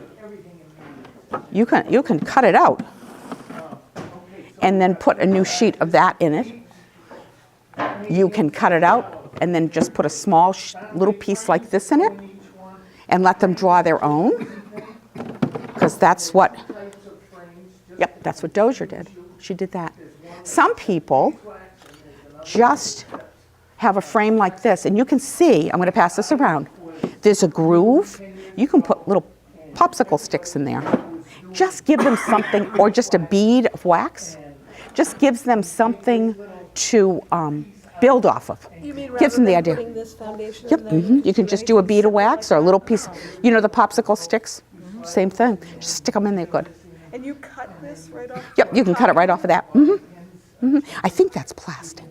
You can cut it out and then put a new sheet of that in it. You can cut it out and then just put a small little piece like this in it and let them draw their own, because that's what Dozier did. She did that. Some people just have a frame like this, and you can see, I'm going to pass this around, there's a groove. You can put little popsicle sticks in there. Just give them something, or just a bead of wax. Just gives them something to build off of. You mean Gives them the idea. putting this foundation Yep, in there? you can just do a bead of wax or a little piece, you know the popsicle sticks? Same thing. Just stick them in there good. And you cut this right off? Yep, you can cut it right off of that. I think that's plastic.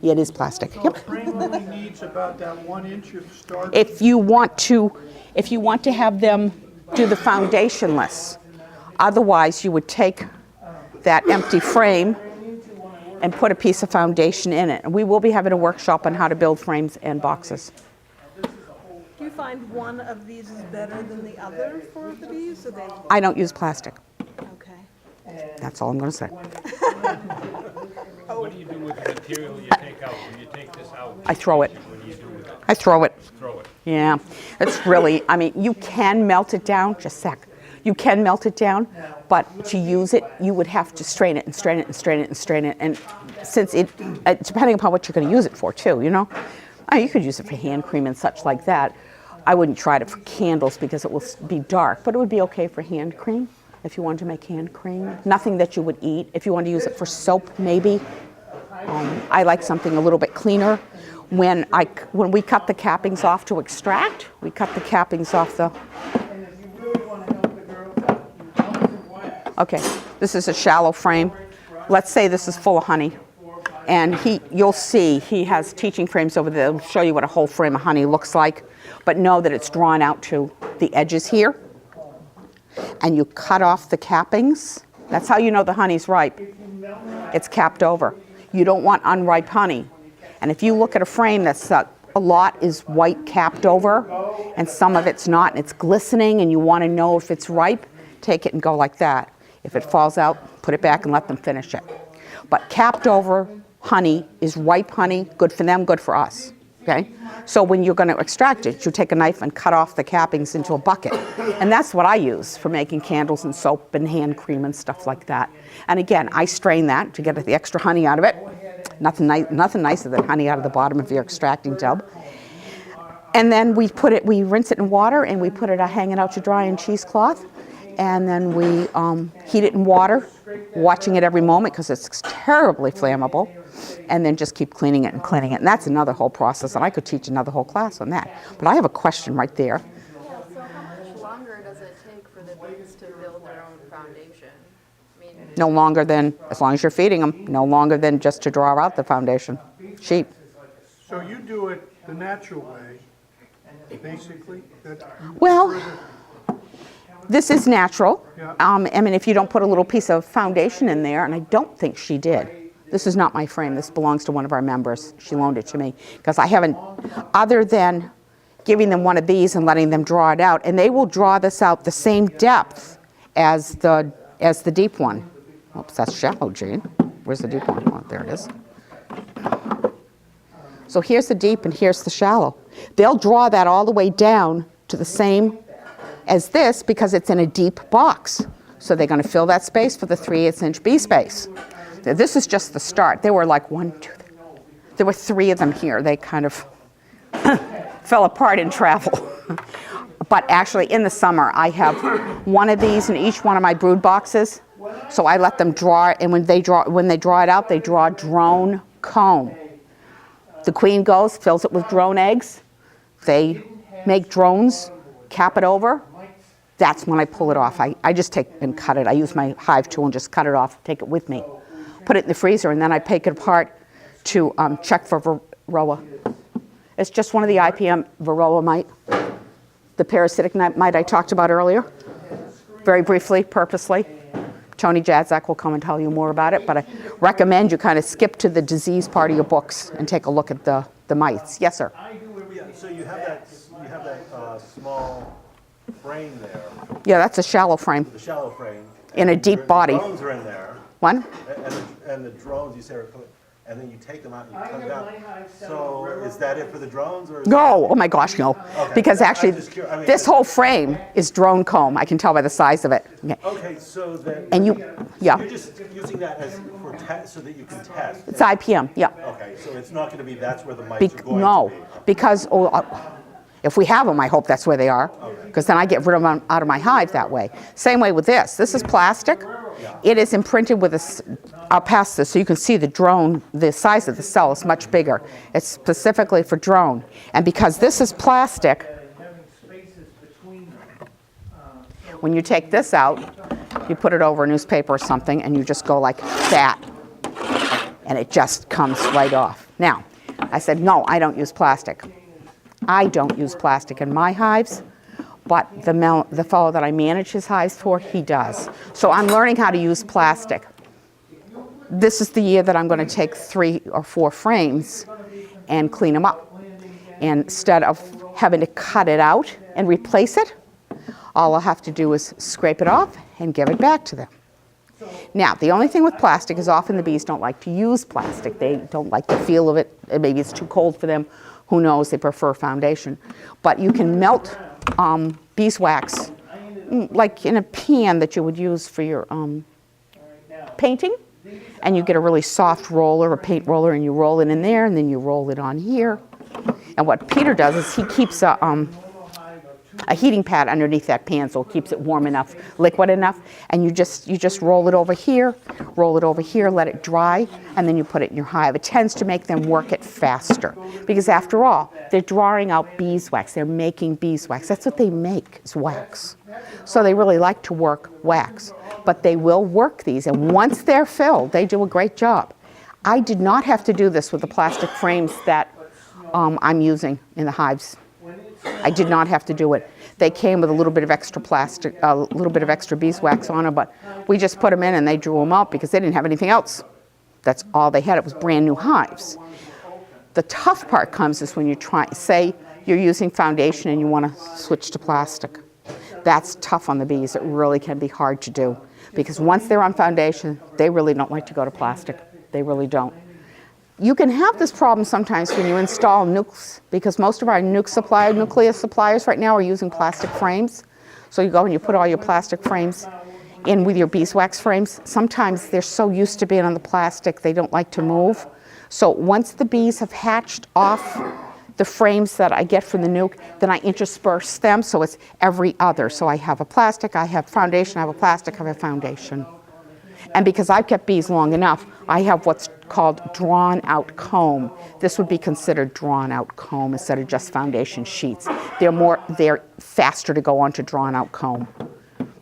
Yeah, it is plastic. So a Yep. frame only needs about that 1 inch of starch. If you want to have them do the foundationless, otherwise you would take that empty frame and put a piece of foundation in it. And we will be having a workshop on how to build frames and boxes. Do you find one of these is better than the other for the bees? Or they, I don't use plastic. okay. That's all I'm going to say. What do you do with the material you take out? When you take this out, I throw it. what do you do with it? I throw it. Throw it. Yeah, it's really, I mean, you can melt it down, just a sec. You can melt it down, but to use it, you would have to strain it and strain it and strain it and strain it. And since depending upon what you're going to use it for too, you know? You could use it for hand cream and such like that. I wouldn't try it for candles because it will be dark, but it would be okay for hand cream if you wanted to make hand cream. Nothing that you would eat. If you wanted to use it for soap, maybe. I like something a little bit cleaner. When we cut the cappings off to extract, we cut the cappings off the... Okay, this is a shallow frame. Let's say this is full of honey. And you'll see he has teaching frames over there. They'll show you what a whole frame of honey looks like. But know that it's drawn out to the edges here. And you cut off the cappings. That's how you know the honey's ripe. It's capped over. You don't want unripe honey. And if you look at a frame that's a lot is white capped over and some of it's not and it's glistening and you want to know if it's ripe, take it and go like that. If it falls out, put it back and let them finish it. But capped over honey is ripe honey, good for them, good for us. Okay? So when you're going to extract it, you take a knife and cut off the cappings into a bucket. And that's what I use for making candles and soap and hand cream and stuff like that. And again, I strain that to get the extra honey out of it. Nothing nicer than honey out of the bottom of your extracting tub. And then we rinse it in water and we put it hang it out to dry in cheesecloth. And then we heat it in water, watching it every moment because it's terribly flammable. And then just keep cleaning it and cleaning it. And that's another whole process, and I could teach another whole class on that. But I have a question right there. So how much longer does it take for the bees to build their own foundation? I mean, No longer than, as long as you're feeding them, no longer than just to draw out the foundation. Sheep. So you do it the natural way, basically? Well, this is natural. Yeah. I mean, if you don't put a little piece of foundation in there, and I don't think she did. This is not my frame. This belongs to one of our members. She loaned it to me because I haven't, other than giving them one of these and letting them draw it out, and they will draw this out the same depth as the deep one. Oops, that's shallow, Jean. Where's the deep one? Oh, there it is. So here's the deep and here's the shallow. They'll draw that all the way down to the same as this because it's in a deep box. So they're going to fill that space for the 3/8-inch bee space. This is just the start. There were like 1, 2, there were 3 of them here. They kind of fell apart in travel. But actually in the summer, I have one of these in each one of my brood boxes. So I let them draw it, and when they draw it out, they draw drone comb. The queen goes, fills it with drone eggs. They make drones, cap it over. That's when I pull it off. I just take and cut it. I use my hive tool and just cut it off, take it with me. Put it in the freezer, and then I take it apart to check for Varroa. It's just one of the IPM Varroa mite, the parasitic mite I talked about earlier. Very briefly, purposely. Tony Jadzak will come and tell you more about it, but I recommend you kind of skip to the disease part of your books and take a look at the mites. Yes, sir? Yeah, so you have that small frame there, Yeah, that's a shallow frame the shallow frame. in a deep body. The drones are in there, One? and the drones, you say, and then you take them out and you cut it out. So is that it for the drones, or? No, oh my gosh, no. Okay. Because actually, I'm just curious. I mean, this whole frame is drone comb. I can tell by the size of it. Okay. Okay, so then. And you, yeah, You're just using that as for test, so that you can test. it's IPM, yeah. Okay, so it's not gonna be, that's where the mites are going to No, be. because if we have them, I hope that's where they are, because then I get rid of them out of my hive that way. Same way with this. This is plastic. It is imprinted with I'll pass this so you can see the drone, the size of the cell is much bigger. It's specifically for drone. And because this is plastic, when you take this out, you put it over a newspaper or something, and you just go like that, and it just comes right off. Now, I said, no, I don't use plastic. I don't use plastic in my hives, but the fellow that I manage his hives for, he does. So I'm learning how to use plastic. This is the year that I'm going to take 3 or 4 frames and clean them up. And instead of having to cut it out and replace it, all I'll have to do is scrape it off and give it back to them. Now, the only thing with plastic is often the bees don't like to use plastic. They don't like the feel of it. Maybe it's too cold for them. Who knows? They prefer foundation. But you can melt beeswax, like in a pan that you would use for your painting. And you get a really soft roller, a paint roller, and you roll it in there, and then you roll it on here. And what Peter does is he keeps a heating pad underneath that pan, so it keeps it warm enough, liquid enough, and you just roll it over here, let it dry, and then you put it in your hive. It tends to make them work it faster, because after all, they're drawing out beeswax. They're making beeswax. That's what they make, is wax. So they really like to work wax, but they will work these, and once they're filled, they do a great job. I did not have to do this with the plastic frames that I'm using in the hives. I did not have to do it. They came with a little bit of extra plastic, a little bit of extra beeswax on them, but we just put them in and they drew them out because they didn't have anything else. That's all they had. It was brand new hives. The tough part comes is when you say you're using foundation and you want to switch to plastic. That's tough on the bees. It really can be hard to do because once they're on foundation, they really don't like to go to plastic. They really don't. You can have this problem sometimes when you install nukes, because most of our nucleus suppliers right now are using plastic frames. So you go and you put all your plastic frames in with your beeswax frames. Sometimes they're so used to being on the plastic, they don't like to move. So once the bees have hatched off the frames that I get from the nuke, then I intersperse them, so it's every other. So I have a plastic, I have foundation, I have a plastic, I have a foundation. And because I've kept bees long enough, I have what's called drawn out comb. This would be considered drawn out comb instead of just foundation sheets. They're faster to go on to drawn out comb.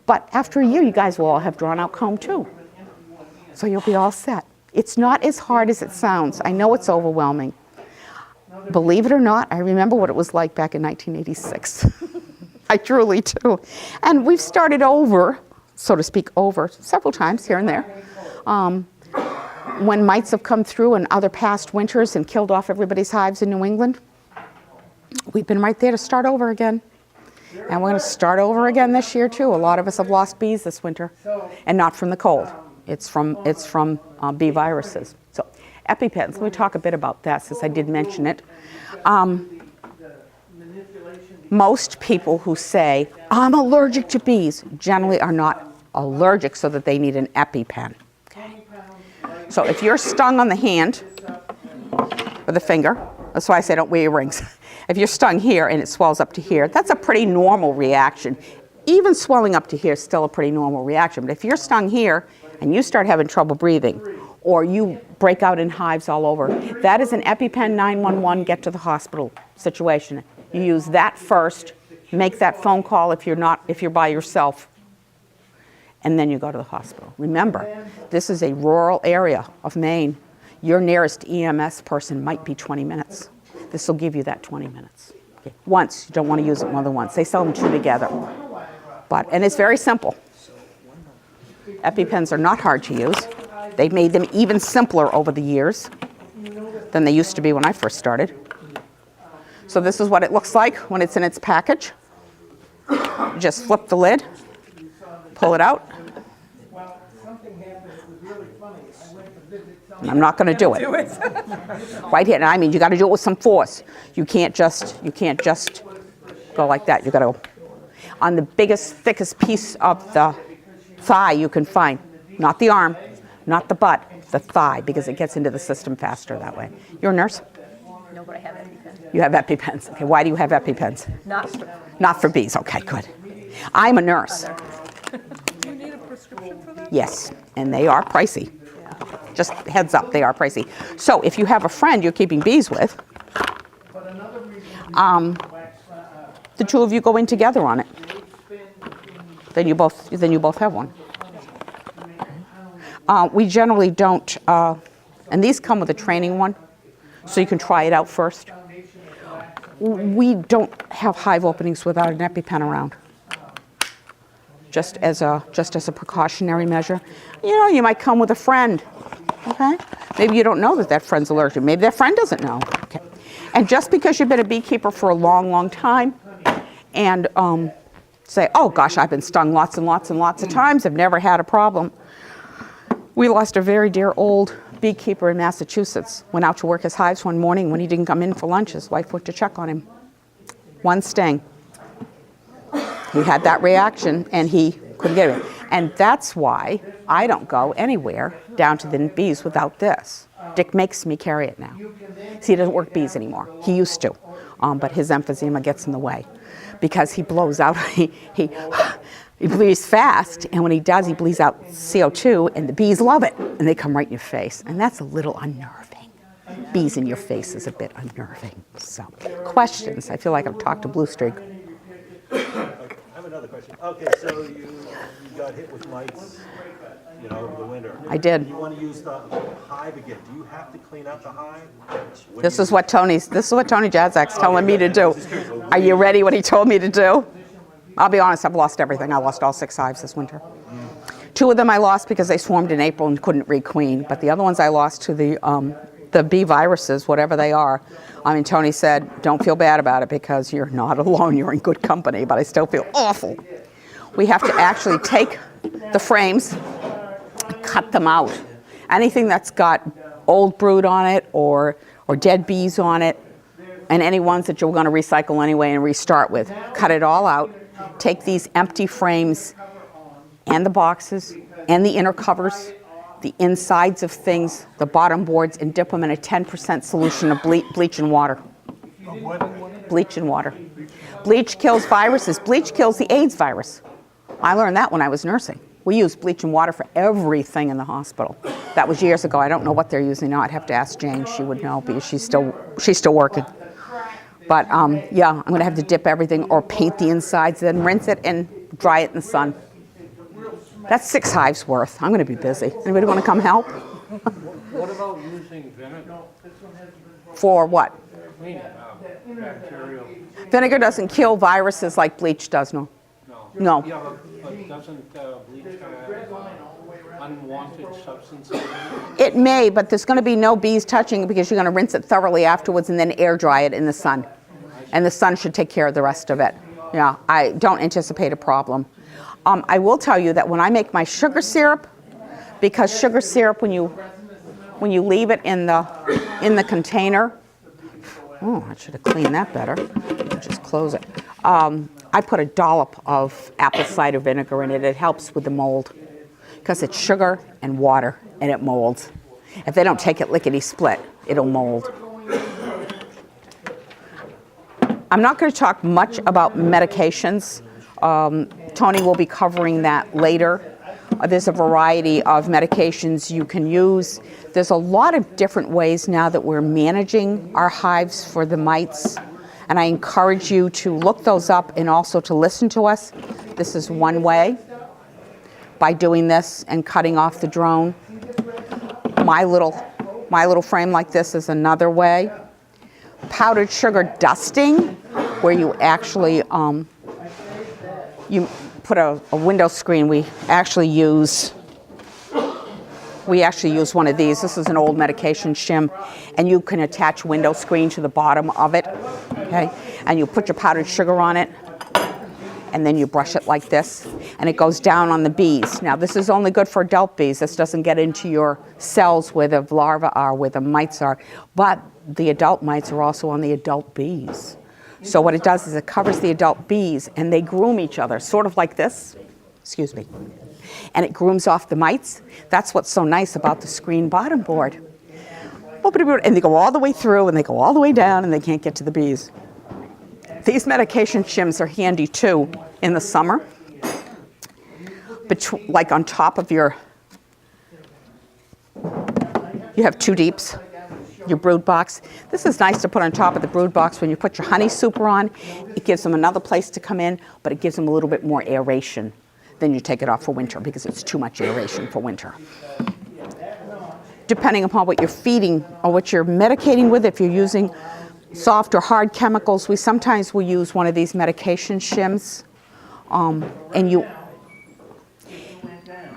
But after a year, you guys will all have drawn out comb too. So you'll be all set. It's not as hard as it sounds. I know it's overwhelming. Believe it or not, I remember what it was like back in 1986. I truly do. And we've started over, so to speak, over several times here and there. When mites have come through in other past winters and killed off everybody's hives in New England, we've been right there to start over again. And we're going to start over again this year too. A lot of us have lost bees this winter, and not from the cold. It's from bee viruses. So EpiPens, let me talk a bit about that since I did mention it. Most people who say, I'm allergic to bees, generally are not allergic so that they need an EpiPen. Okay. So if you're stung on the hand or the finger, that's why I say don't wear your rings. If you're stung here and it swells up to here, that's a pretty normal reaction. Even swelling up to here is still a pretty normal reaction. But if you're stung here and you start having trouble breathing, or you break out in hives all over, that is an EpiPen 911 get to the hospital situation. You use that first, make that phone call if you're by yourself, and then you go to the hospital. Remember, this is a rural area of Maine. Your nearest EMS person might be 20 minutes. This will give you that 20 minutes. Okay. Once, you don't want to use it more than once. They sell them two together. And it's very simple. EpiPens are not hard to use. They've made them even simpler over the years than they used to be when I first started. So this is what it looks like when it's in its package. You just flip the lid, pull it out. I'm not going to do it. Right here, and I mean, you got to do it with some force. You can't just go like that. You got to go on the biggest, thickest piece of the thigh you can find, not the arm, not the butt, the thigh, because it gets into the system faster that way. You're a nurse? No, but I have EpiPens. You have EpiPens. Okay, why do you have EpiPens? Not for bees. Okay, good. I'm a nurse. Do you need a prescription for that? Yes, and they are pricey. Just heads up, they are pricey. So if you have a friend you're keeping bees with, the two of you go in together on it. Then you both have one. We generally don't, and these come with a training one, so you can try it out first. We don't have hive openings without an EpiPen around. Just as a precautionary measure. You know, you might come with a friend. Okay? Maybe you don't know that friend's allergic. Maybe that friend doesn't know. Okay. And just because you've been a beekeeper for a long, long time, and say, oh gosh, I've been stung lots and lots and lots of times, I've never had a problem. We lost a very dear old beekeeper in Massachusetts. Went out to work his hives one morning. When he didn't come in for lunch, his wife went to check on him. One sting. He had that reaction and he couldn't get it. And that's why I don't go anywhere down to the bees without this. Dick makes me carry it now. See, he doesn't work bees anymore. He used to, but his emphysema gets in the way because he blows out, he breathes fast, and when he does, he bleeds out CO2, and the bees love it, and they come right in your face, and that's a little unnerving. Bees in your face is a bit unnerving. So, questions? I feel like I've talked to Blue Streak. I have another question. Okay, so you got hit with mites, over the winter. I did. You want to use the hive again. Do you have to clean out the hive? This is what Tony Jadzak's telling me to do. Are you ready what he told me to do? I'll be honest, I've lost everything. I lost all 6 hives this winter. 2 of them I lost because they swarmed in April and couldn't requeen, but the other ones I lost to the bee viruses, whatever they are. I mean, Tony said, don't feel bad about it because you're not alone, you're in good company, but I still feel awful. We have to actually take the frames, cut them out. Anything that's got old brood on it or dead bees on it, and any ones that you're going to recycle anyway and restart with, cut it all out. Take these empty frames and the boxes and the inner covers, the insides of things, the bottom boards, and dip them in a 10% solution of bleach and water. Bleach and water. Bleach kills viruses. Bleach kills the AIDS virus. I learned that when I was nursing. We use bleach and water for everything in the hospital. That was years ago. I don't know what they're using now. I'd have to ask Jane. She would know because she's still working. But yeah, I'm going to have to dip everything or paint the insides, then rinse it and dry it in the sun. That's 6 hives worth. I'm going to be busy. Anybody want to come help? What about using vinegar? For what? Cleaning bacterial. Vinegar doesn't kill viruses like bleach does, no. No. Yeah, but doesn't bleach have unwanted substances in it? It may, but there's going to be no bees touching it because you're going to rinse it thoroughly afterwards and then air dry it in the sun. And the sun should take care of the rest of it. Yeah, I don't anticipate a problem. I will tell you that when I make my sugar syrup, because sugar syrup, when you leave it in the container, oh, I should have cleaned that better. Just close it. I put a dollop of apple cider vinegar in it. It helps with the mold because it's sugar and water and it molds. If they don't take it lickety-split, it'll mold. I'm not going to talk much about medications. Tony will be covering that later. There's a variety of medications you can use. There's a lot of different ways now that we're managing our hives for the mites, and I encourage you to look those up and also to listen to us. This is one way, by doing this and cutting off the drone. My little frame like this is another way. Powdered sugar dusting, where you actually you put a window screen. We actually use one of these. This is an old medication shim, and you can attach window screen to the bottom of it, okay? And you put your powdered sugar on it, and then you brush it like this, and it goes down on the bees. Now, this is only good for adult bees. This doesn't get into your cells where the larvae are, where the mites are, but the adult mites are also on the adult bees. So what it does is it covers the adult bees, and they groom each other, sort of like this, excuse me, and it grooms off the mites. That's what's so nice about the screen bottom board. And they go all the way through, and they go all the way down, and they can't get to the bees. These medication shims are handy too in the summer, like on top of your, you have 2 deeps, your brood box. This is nice to put on top of the brood box when you put your honey super on. It gives them another place to come in, but it gives them a little bit more aeration than you take it off for winter because it's too much aeration for winter. Depending upon what you're feeding or what you're medicating with, if you're using soft or hard chemicals, we sometimes will use one of these medication shims.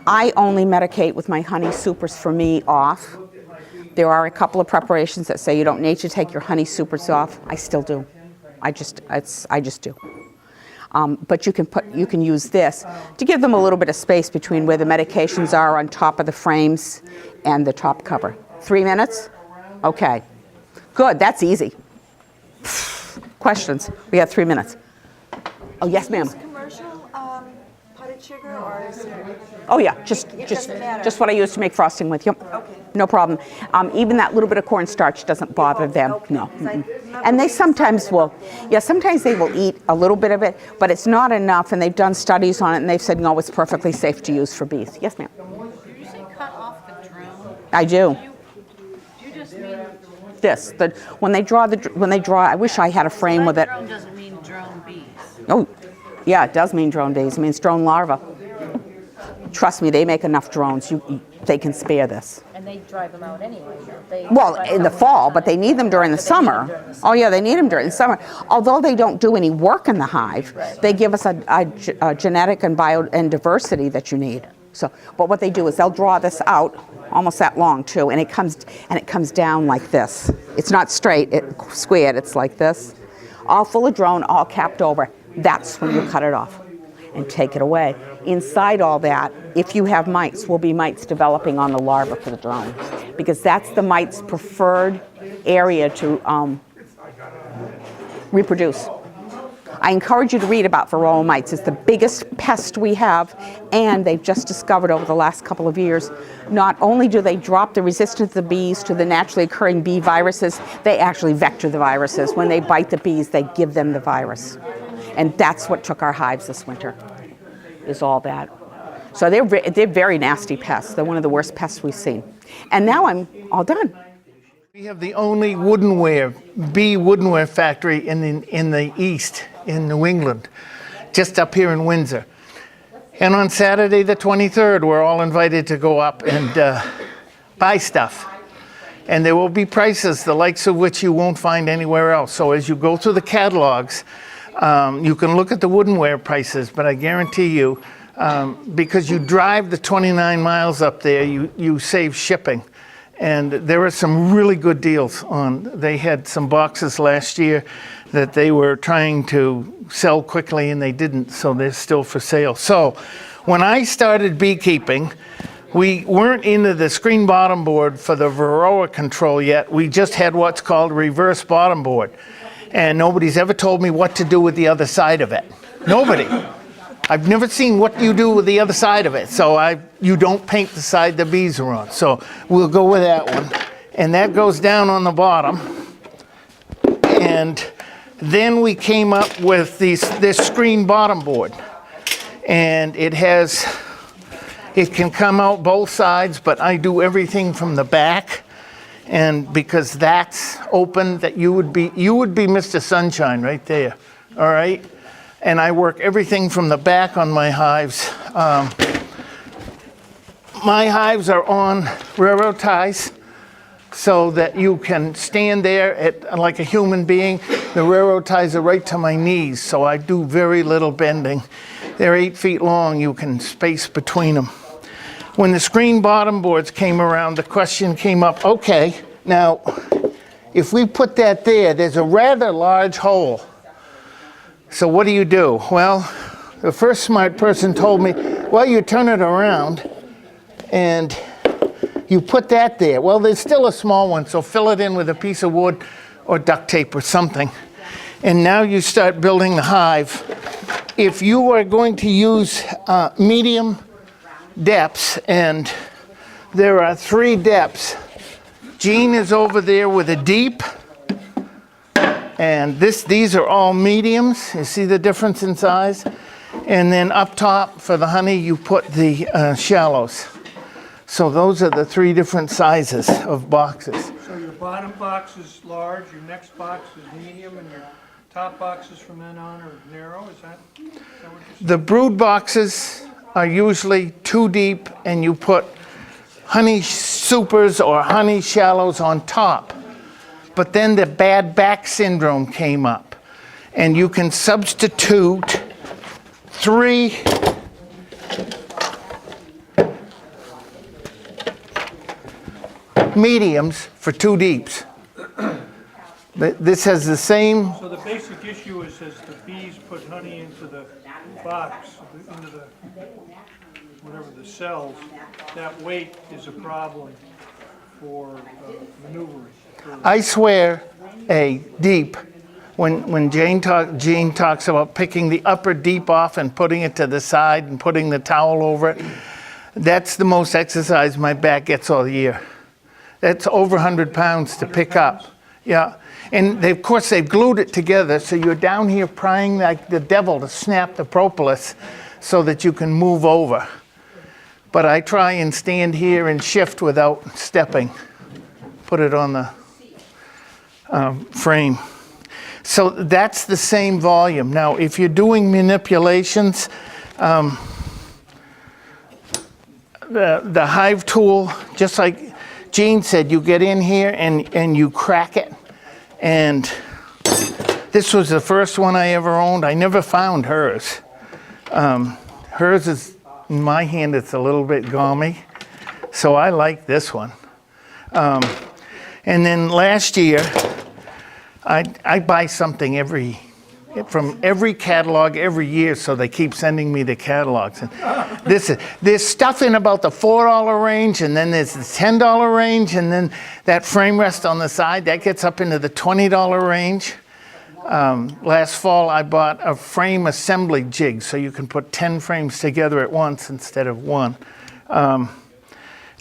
I only medicate with my honey supers for me off. There are a couple of preparations that say you don't need to take your honey supers off. I still do. I just do. But you can use this to give them a little bit of space between where the medications are on top of the frames and the top cover. 3 minutes? Okay. Good, that's easy. Questions? We have 3 minutes. Oh, yes, ma'am. Commercial potted sugar, or is there? Oh yeah, just what I use to make frosting with. Yep. Okay. No problem. Even that little bit of cornstarch doesn't bother them. Okay. No. And they sometimes will. Yeah, sometimes they will eat a little bit of it, but it's not enough. And they've done studies on it, and they've said no, it's perfectly safe to use for bees. Yes, ma'am. Do you say cut off the drone? I do. Do you just mean This. When they draw, I wish I had a frame with it. drone doesn't mean drone bees? Oh, yeah, it does mean drone bees. It means drone larvae. Trust me, they make enough drones. They can spare this. And they drive them out anyway, don't they? Well, in the fall, but they need them during the summer. Oh yeah, they need them during the summer. Although they don't do any work in the hive, they give us a genetic and bio and diversity that you need. So, but what they do is they'll draw this out, almost that long too, and it comes down like this. It's not straight, it's squared. It's like this, all full of drone, all capped over. That's when you cut it off and take it away. Inside all that, if you have mites, will be mites developing on the larva for the drone, because that's the mite's preferred area to reproduce. I encourage you to read about Varroa mites. It's the biggest pest we have, and they've just discovered over the last couple of years, not only do they drop the resistance of the bees to the naturally occurring bee viruses, they actually vector the viruses. When they bite the bees, they give them the virus. And that's what took our hives this winter, is all that. So they're very nasty pests. They're one of the worst pests we've seen. And now I'm all done. We have the only bee woodenware factory in the east, in New England, just up here in Windsor. And on Saturday the 23rd, we're all invited to go up and buy stuff. And there will be prices, the likes of which you won't find anywhere else. So as you go through the catalogs, you can look at the woodenware prices, but I guarantee you, because you drive the 29 miles up there, you save shipping. And there are some really good deals on. They had some boxes last year that they were trying to sell quickly and they didn't, so they're still for sale. So when I started beekeeping, we weren't into the screen bottom board for the Varroa control yet. We just had what's called reverse bottom board. And nobody's ever told me what to do with the other side of it. Nobody. I've never seen what you do with the other side of it. So you don't paint the side the bees are on. So we'll go with that one. And that goes down on the bottom. And then we came up with this screen bottom board. And it can come out both sides, but I do everything from the back. And because that's open, that you would be Mr. Sunshine right there. All right? And I work everything from the back on my hives. My hives are on railroad ties so that you can stand there like a human being. The railroad ties are right to my knees, so I do very little bending. They're 8 feet long. You can space between them. When the screen bottom boards came around, the question came up, okay, now, if we put that there, there's a rather large hole. So what do? Well, the first smart person told me, well, you turn it around and you put that there. Well, there's still a small one, so fill it in with a piece of wood or duct tape or something. And now you start building the hive. If you are going to use medium depths, and there are 3 depths. Jean is over there with a deep. And these are all mediums. You see the difference in size? And then up top for the honey, you put the shallows. So those are the 3 different sizes of boxes. So your bottom box is large, your next box is medium, and your top boxes from then on are narrow? Is that what you're saying? The brood boxes are usually 2 deep, and you put honey supers or honey shallows on top. But then the bad back syndrome came up, and you can substitute 3 mediums for 2 deeps. This has the same. So the basic issue is as the bees put honey into the box, into the, whatever the cells, that weight is a problem for maneuvering. I swear a deep, when Jean talks about picking the upper deep off and putting it to the side and putting the towel over it, that's the most exercise my back gets all year. That's over 100 pounds to pick up. Yeah. And of course they've glued it together, so you're down here prying like the devil to snap the propolis so that you can move over. But I try and stand here and shift without stepping. Put it on the frame. So that's the same volume. Now, if you're doing manipulations, the hive tool, just like Jean said, you get in here and you crack it. And this was the first one I ever owned. I never found hers. Hers is, in my hand, it's a little bit gaumy. So I like this one. And then last year, I buy something from every catalog every year, so they keep sending me the catalogs. And there's stuff in about the $4 range, and then there's the $10 range, and then that frame rest on the side, that gets up into the $20 range. Last fall, I bought a frame assembly jig, so you can put 10 frames together at once instead of one.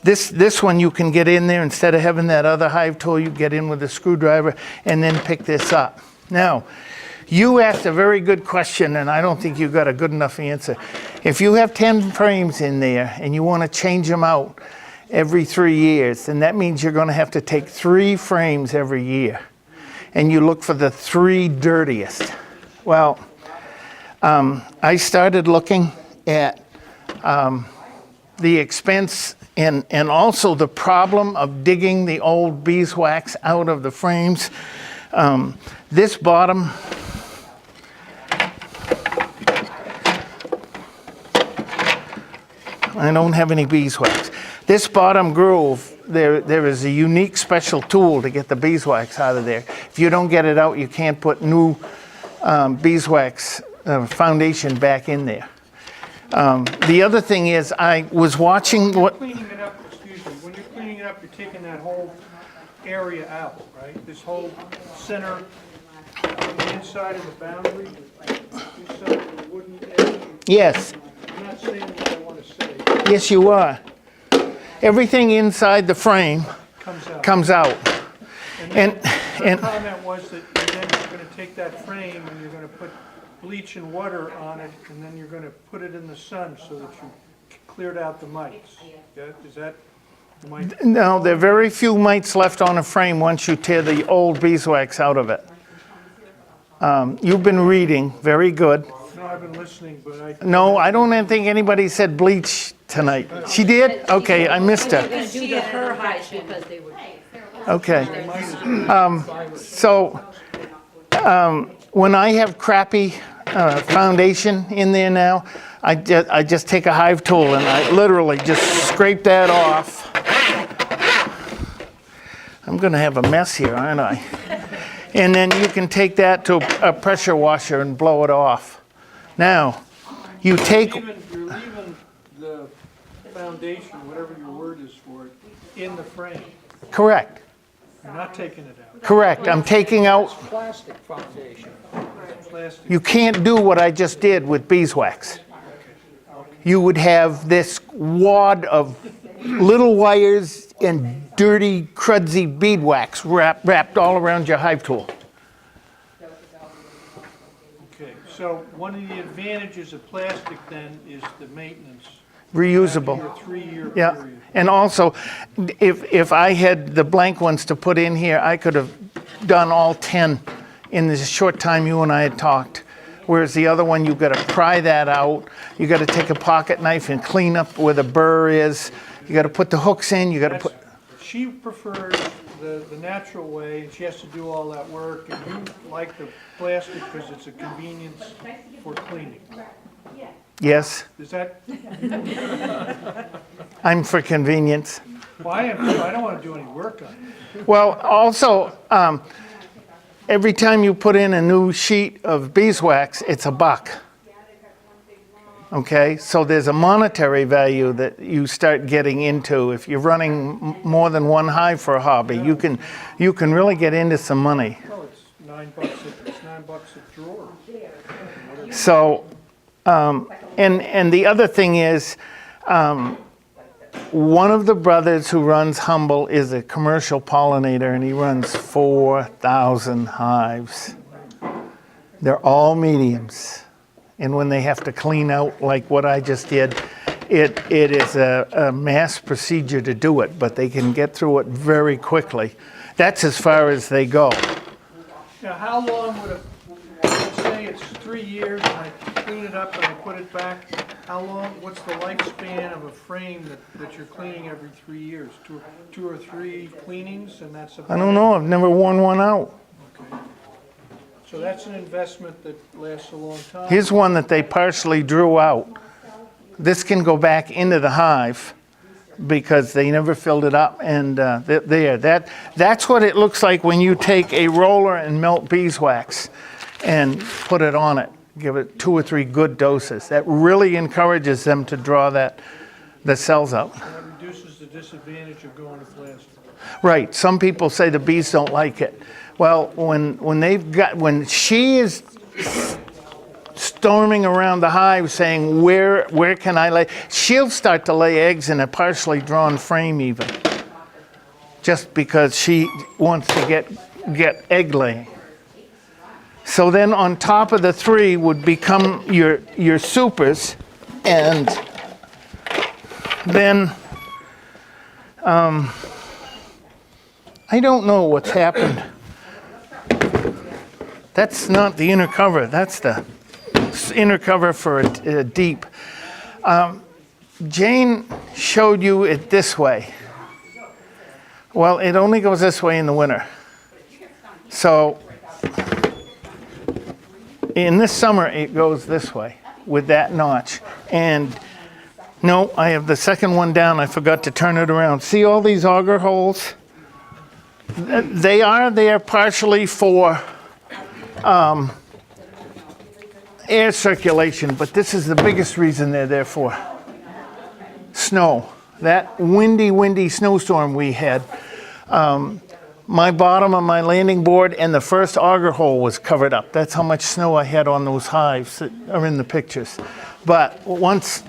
This one you can get in there, instead of having that other hive tool, you get in with a screwdriver and then pick this up. Now, you asked a very good question, and I don't think you got a good enough answer. If you have 10 frames in there and you want to change them out every 3 years, then that means you're going to have to take 3 frames every year. And you look for the 3 dirtiest. Well, I started looking at the expense and also the problem of digging the old beeswax out of the frames. This bottom, I don't have any beeswax. This bottom groove, there is a unique special tool to get the beeswax out of there. If you don't get it out, you can't put new beeswax foundation back in there. The other thing is, I was watching what... Cleaning it up, excuse me, when you're cleaning it up, you're taking that whole area out, right? This whole center, the inside of the boundary, this side of the wood Yes, I'm not saying what I want to say. yes you are. Everything inside the frame Comes out. comes out. And And her comment was that then you're gonna take that frame and you're gonna put bleach and water on it, and then you're gonna put it in the sun so that you cleared out the mites. Yeah, is that, am I? no, there are very few mites left on a frame once you tear the old beeswax out of it. You've been reading, very good. No, I've been listening, but I. No, I don't think anybody said bleach tonight. She did? Okay, I missed her. Do the her hives because they would. Okay. So, when I have crappy foundation in there now, I just take a hive tool and I literally just scrape that off. I'm going to have a mess here, aren't I? And then you can take that to a pressure washer and blow it off. Now, you take... You're leaving the foundation, whatever your word is for it, in the frame. Correct. You're not taking it out. Correct. I'm taking out... Plastic foundation. Plastic. You can't do what I just did with beeswax. You would have this wad of little wires and dirty, crudsy beadwax wrapped all around your hive tool. Okay, so one of the advantages of plastic then is the maintenance. Reusable. After your 3-year Yeah, period. and also, if I had the blank ones to put in here, I could have done all 10 in the short time you and I had talked. Whereas the other one, you've got to pry that out. You got to take a pocket knife and clean up where the burr is. You got to put the hooks in. You got to put. She prefers the natural way, and she has to do all that work, and you like the plastic because it's a convenience for cleaning. Yes, Is that, I'm for convenience. well, I am too, I don't want to do any work on it. Well, also, every time you put in a new sheet of beeswax, it's $1. Okay, so there's a monetary value that you start getting into. If you're running more than one hive for a hobby, you can really get into some money. Well, it's $9 a drawer. So, and the other thing is, one of the brothers who runs Humble is a commercial pollinator, and he runs 4,000 hives. They're all mediums. And when they have to clean out like what I just did, it is a mass procedure to do it, but they can get through it very quickly. That's as far as they go. Now, how long would let's say it's 3 years, and I clean it up and I put it back, how long, what's the lifespan of a frame that you're cleaning every 3 years? Two or three cleanings, and that's about I don't know, I've never worn one out. Okay. So that's an investment that lasts a long time. Here's one that they partially drew out. This can go back into the hive because they never filled it up, and that's what it looks like when you take a roller and melt beeswax and put it on it. Give it 2 or 3 good doses. That really encourages them to draw the cells out. And that reduces the disadvantage of going to plastic. Right. Some people say the bees don't like it. Well, when she is storming around the hive saying, where can I lay? She'll start to lay eggs in a partially drawn frame even, just because she wants to get egg laying. So then on top of the 3 would become your supers, and then I don't know what's happened. That's not the inner cover. That's the inner cover for a deep. Jane showed you it this way. Well, it only goes this way in the winter. So in this summer, it goes this way with that notch. And no, I have the second one down. I forgot to turn it around. See all these auger holes? They are there partially for air circulation, but this is the biggest reason they're there for. Snow. That windy snowstorm we had, my bottom of my landing board and the first auger hole was covered up. That's how much snow I had on those hives that are in the pictures. But once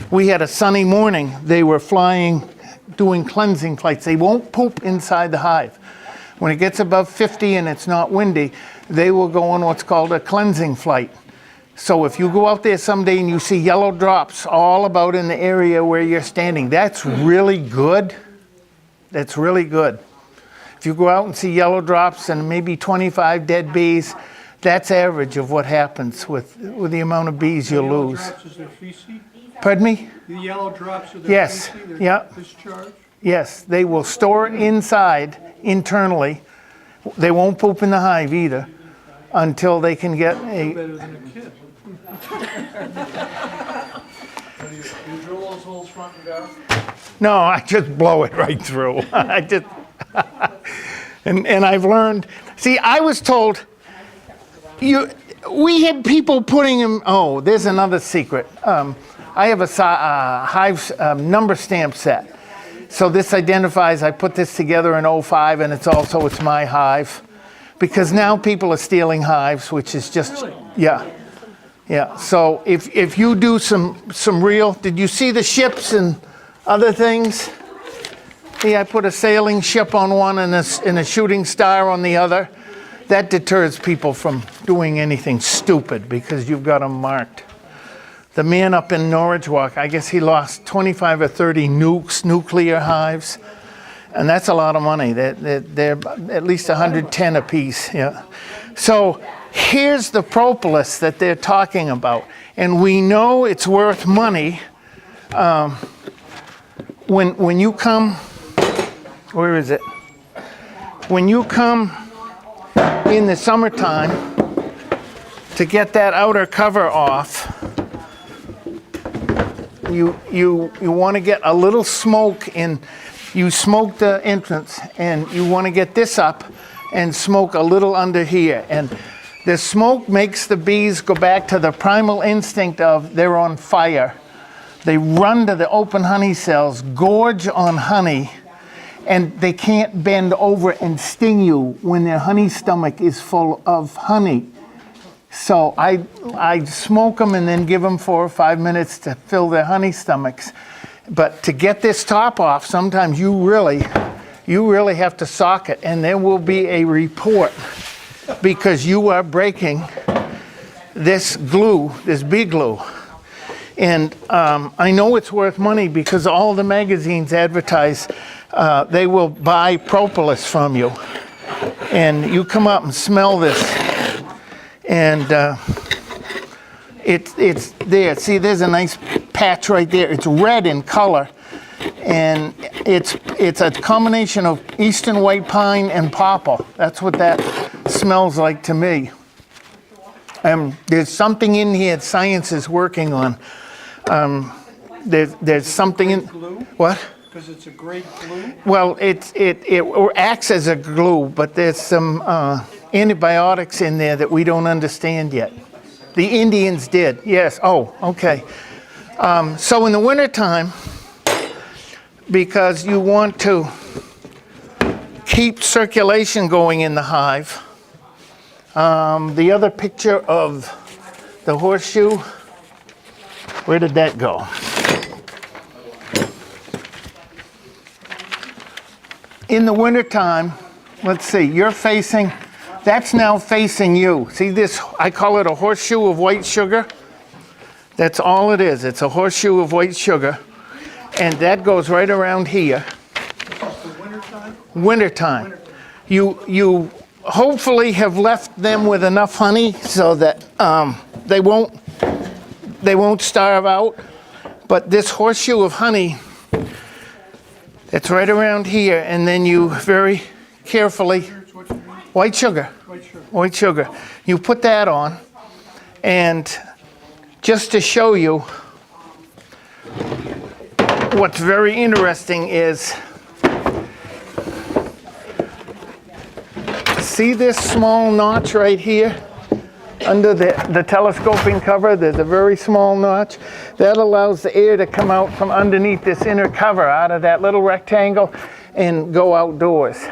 we had a sunny morning, they were flying, doing cleansing flights. They won't poop inside the hive. When it gets above 50 and it's not windy, they will go on what's called a cleansing flight. So if you go out there someday and you see yellow drops all about in the area where you're standing, that's really good. That's really good. If you go out and see yellow drops and maybe 25 dead bees, that's average of what happens with the amount of bees you lose. Yellow drops is their feces? Pardon me? The yellow drops are their Yes, feces, their yeah. discharge? Yes, they will store it inside, internally. They won't poop in the hive either until they can get a... Better than a kid. You drill those holes front and back? No, I just blow it right through. I just... and I've learned... See, I was told... We had people putting them... Oh, there's another secret. I have a hive number stamp set. So this identifies, I put this together in 05, and it's my hive. Because now people are stealing hives, which is just... Really? Yeah. Yeah, so if you do some real... Did you see the ships and other things? Yeah, I put a sailing ship on one and a shooting star on the other. That deters people from doing anything stupid because you've got them marked. The man up in Norwich Walk, I guess he lost 25 or 30 nuclear hives. And that's a lot of money. They're at least 110 apiece. Yeah. So here's the propolis that they're talking about. And we know it's worth money. When you come, where is it? When you come in the summertime to get that outer cover off, you want to get a little smoke in. You smoke the entrance, and you want to get this up and smoke a little under here. And the smoke makes the bees go back to the primal instinct of they're on fire. They run to the open honey cells, gorge on honey, and they can't bend over and sting you when their honey stomach is full of honey. So I smoke them and then give them 4 or 5 minutes to fill their honey stomachs. But to get this top off, sometimes you really have to sock it, and there will be a report because you are breaking this glue, this bee glue. And I know it's worth money because all the magazines advertise they will buy propolis from you. And you come up and smell this, and it's there. See, there's a nice patch right there. It's red in color, and it's a combination of eastern white pine and popple. That's what that smells like to me. There's something in here that science is working on. There's something in... Glue? What? Because it's a great glue? Well, it acts as a glue, but there's some antibiotics in there that we don't understand yet. The Indians did, yes. Oh, okay. So in the wintertime, because you want to keep circulation going in the hive, the other picture of the horseshoe, where did that go? In the wintertime, let's see, you're facing, that's now facing you. See this, I call it a horseshoe of white sugar. That's all it is. It's a horseshoe of white sugar. And that goes right around here. Wintertime? Wintertime. You hopefully have left them with enough honey so that they won't starve out. But this horseshoe of honey, it's right around here, and then you very carefully, white sugar. White sugar. You put that on, and just to show you, what's very interesting is, see this small notch right here? Under the telescoping cover, there's a very small notch. That allows the air to come out from underneath this inner cover, out of that little rectangle, and go outdoors.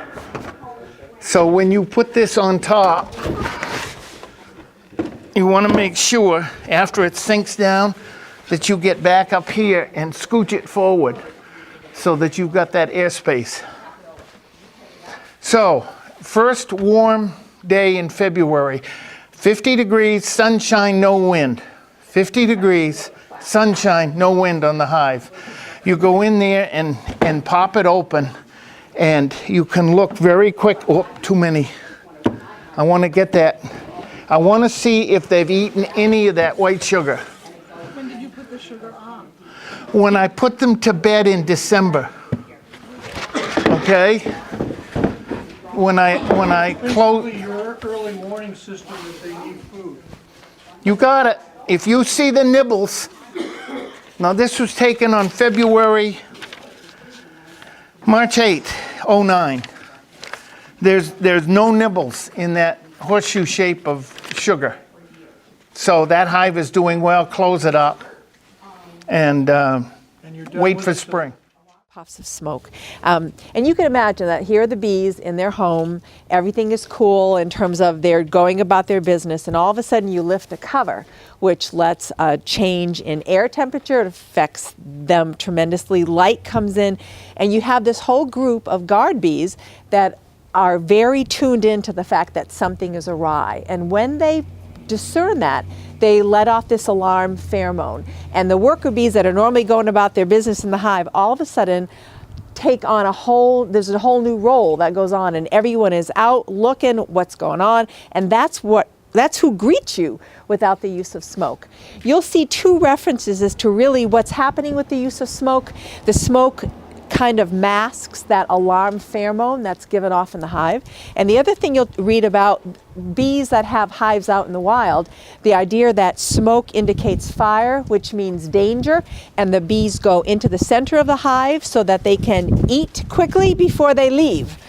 So when you put this on top, you want to make sure after it sinks down that you get back up here and scooch it forward so that you've got that airspace. So, first warm day in February, 50 degrees, sunshine, no wind. 50 degrees, sunshine, no wind on the hive. You go in there and pop it open, and you can look very quick. Oh, too many. I want to get that. I want to see if they've eaten any of that white sugar. When did you put the sugar on? When I put them to bed in December. Okay? When I close. Basically, your early warning system that they need food. You got it. If you see the nibbles. Now this was taken on March 8th, 09. There's no nibbles in that horseshoe shape of sugar. So that hive is doing well. Close it up and wait for spring. Puffs of smoke. And you can imagine that here are the bees in their home. Everything is cool in terms of they're going about their business, and all of a sudden you lift a cover, which lets a change in air temperature. It affects them tremendously. Light comes in, and you have this whole group of guard bees that are very tuned into the fact that something is awry. And when they discern that, they let off this alarm pheromone. And the worker bees that are normally going about their business in the hive all of a sudden take on there's a whole new role that goes on, and everyone is out looking what's going on, and that's who greets you without the use of smoke. You'll see two references as to really what's happening with the use of smoke. The smoke kind of masks that alarm pheromone that's given off in the hive. And the other thing you'll read about bees that have hives out in the wild, the idea that smoke indicates fire, which means danger, and the bees go into the center of the hive so that they can eat quickly before they leave.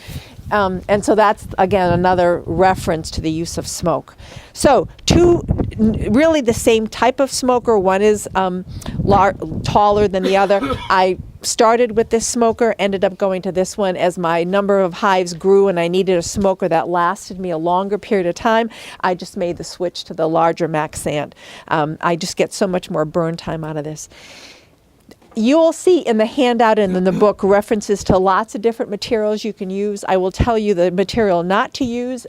And so that's, again, another reference to the use of smoke. So two really the same type of smoker. One is taller than the other. I started with this smoker, ended up going to this one as my number of hives grew and I needed a smoker that lasted me a longer period of time. I just made the switch to the larger Max Sand. I just get so much more burn time out of this. You'll see in the handout and in the book references to lots of different materials you can use. I will tell you the material not to use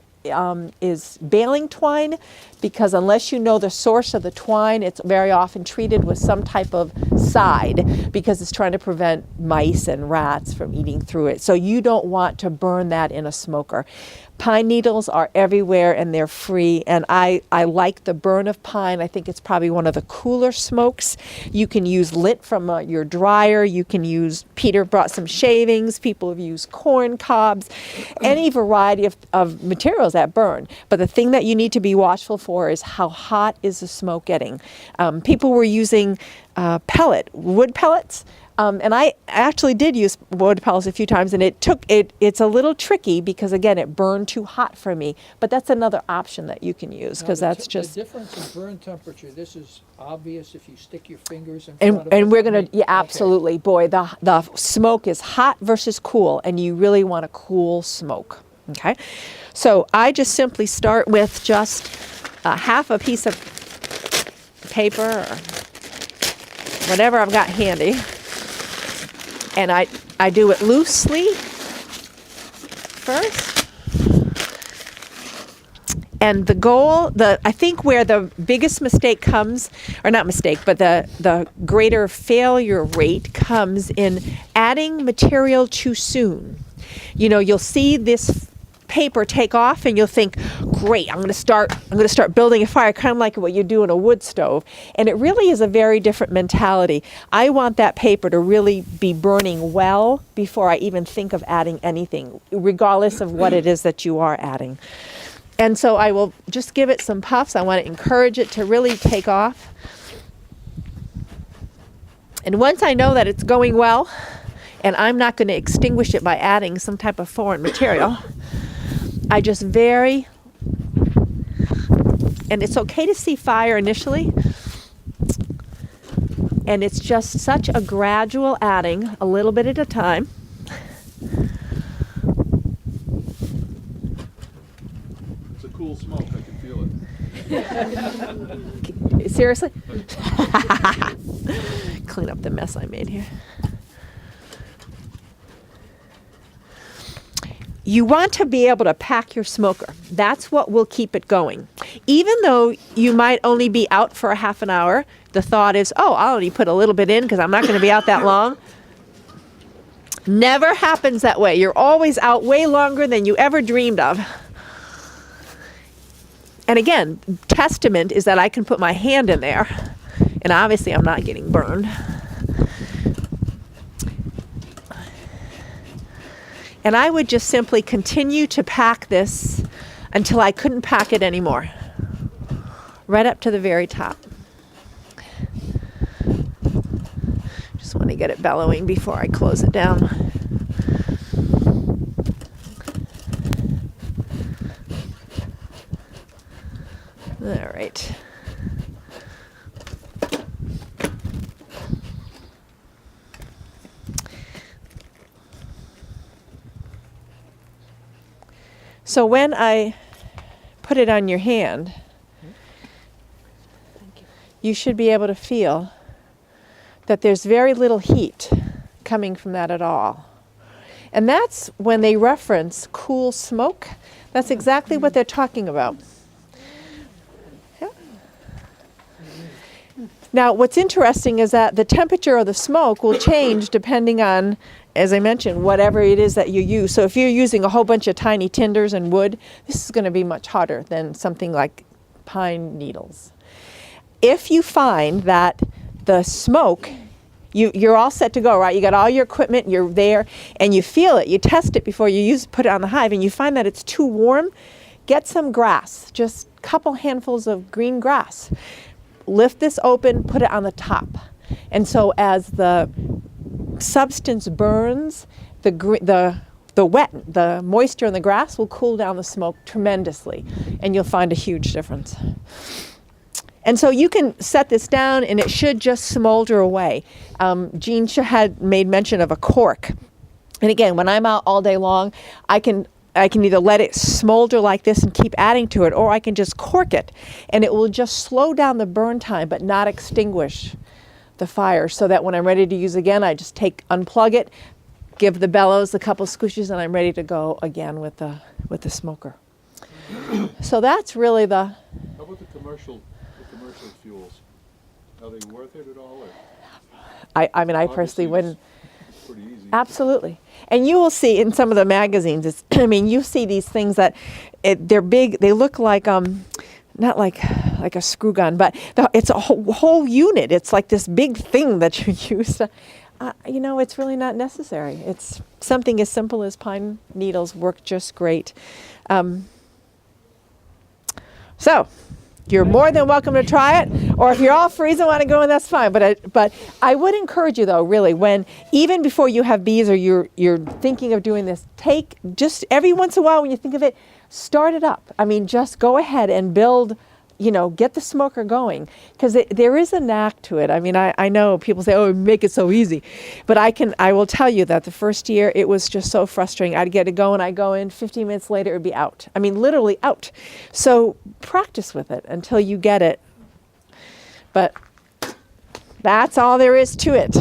is baling twine, because unless you know the source of the twine, it's very often treated with some type of side because it's trying to prevent mice and rats from eating through it. So you don't want to burn that in a smoker. Pine needles are everywhere and they're free, and I like the burn of pine. I think it's probably one of the cooler smokes. You can use lint from your dryer. You can use, Peter brought some shavings. People have used corn cobs, any variety of materials that burn. But the thing that you need to be watchful for is how hot is the smoke getting. People were using wood pellets. And I actually did use wood pellets a few times, and it's a little tricky because, again, it burned too hot for me. But that's another option that you can use, because that's just... The difference in burn temperature, this is obvious if you stick your fingers in front of it. And we're going to, yeah, absolutely. Okay. Boy, the smoke is hot versus cool, and you really want a cool smoke, okay? So I just simply start with just half a piece of paper or whatever I've got handy. And I do it loosely first. And the goal, I think where the biggest mistake comes, or not mistake, but the greater failure rate comes in adding material too soon. You know, you'll see this paper take off and you'll think, great, I'm going to start building a fire, kind of like what you do in a wood stove. And it really is a very different mentality. I want that paper to really be burning well before I even think of adding anything, regardless of what it is that you are adding. And so I will just give it some puffs. I want to encourage it to really take off. And once I know that it's going well, and I'm not going to extinguish it by adding some type of foreign material, I just and it's okay to see fire initially, and it's just such a gradual adding, a little bit at a time. It's a cool smoke, I can feel it. Seriously? Clean up the mess I made here. You want to be able to pack your smoker. That's what will keep it going. Even though you might only be out for a half an hour, the thought is, oh, I'll only put a little bit in because I'm not going to be out that long. Never happens that way. You're always out way longer than you ever dreamed of. And again, testament is that I can put my hand in there, and obviously I'm not getting burned. And I would just simply continue to pack this until I couldn't pack it anymore, right up to the very top. Just want to get it bellowing before I close it down. All right. So when I put it on your hand, you should be able to feel that there's very little heat coming from that at all. And that's when they reference cool smoke. That's exactly what they're talking about. Yeah. Now, what's interesting is that the temperature of the smoke will change depending on, as I mentioned, whatever it is that you use. So if you're using a whole bunch of tiny tinders and wood, this is going to be much hotter than something like pine needles. If you find that the smoke, you're all set to go, right? You got all your equipment, you're there, and you feel it. You test it before you put it on the hive, and you find that it's too warm, get some grass, just a couple handfuls of green grass. Lift this open, put it on the top. And so as the substance burns, the moisture in the grass will cool down the smoke tremendously, and you'll find a huge difference. And so you can set this down and it should just smolder away. Jean had made mention of a cork. And again, when I'm out all day long, I can either let it smolder like this and keep adding to it, or I can just cork it, and it will just slow down the burn time but not extinguish the fire, so that when I'm ready to use again, I just unplug it, give the bellows a couple squishes, and I'm ready to go again with the smoker. So that's really the... How about the commercial fuels? Are they worth it at all? I mean, I personally wouldn't. It's pretty easy. Absolutely. And you will see in some of the magazines, I mean, you see these things that they're big, they look like, not like a screw gun, but it's a whole unit. It's like this big thing that you use. It's really not necessary. It's something as simple as pine needles work just great. So you're more than welcome to try it, or if you're all freezing and want to go in, that's fine. But I would encourage you, though, really, even before you have bees or you're thinking of doing this, just every once in a while when you think of it, start it up. I mean, just go ahead and build, get the smoker going, because there is a knack to it. I mean, I know people say, oh, make it so easy. But I will tell you that the first year, it was just so frustrating. I'd get it going, I'd go in, 15 minutes later, it would be out. I mean, literally out. So practice with it until you get it. But that's all there is to it.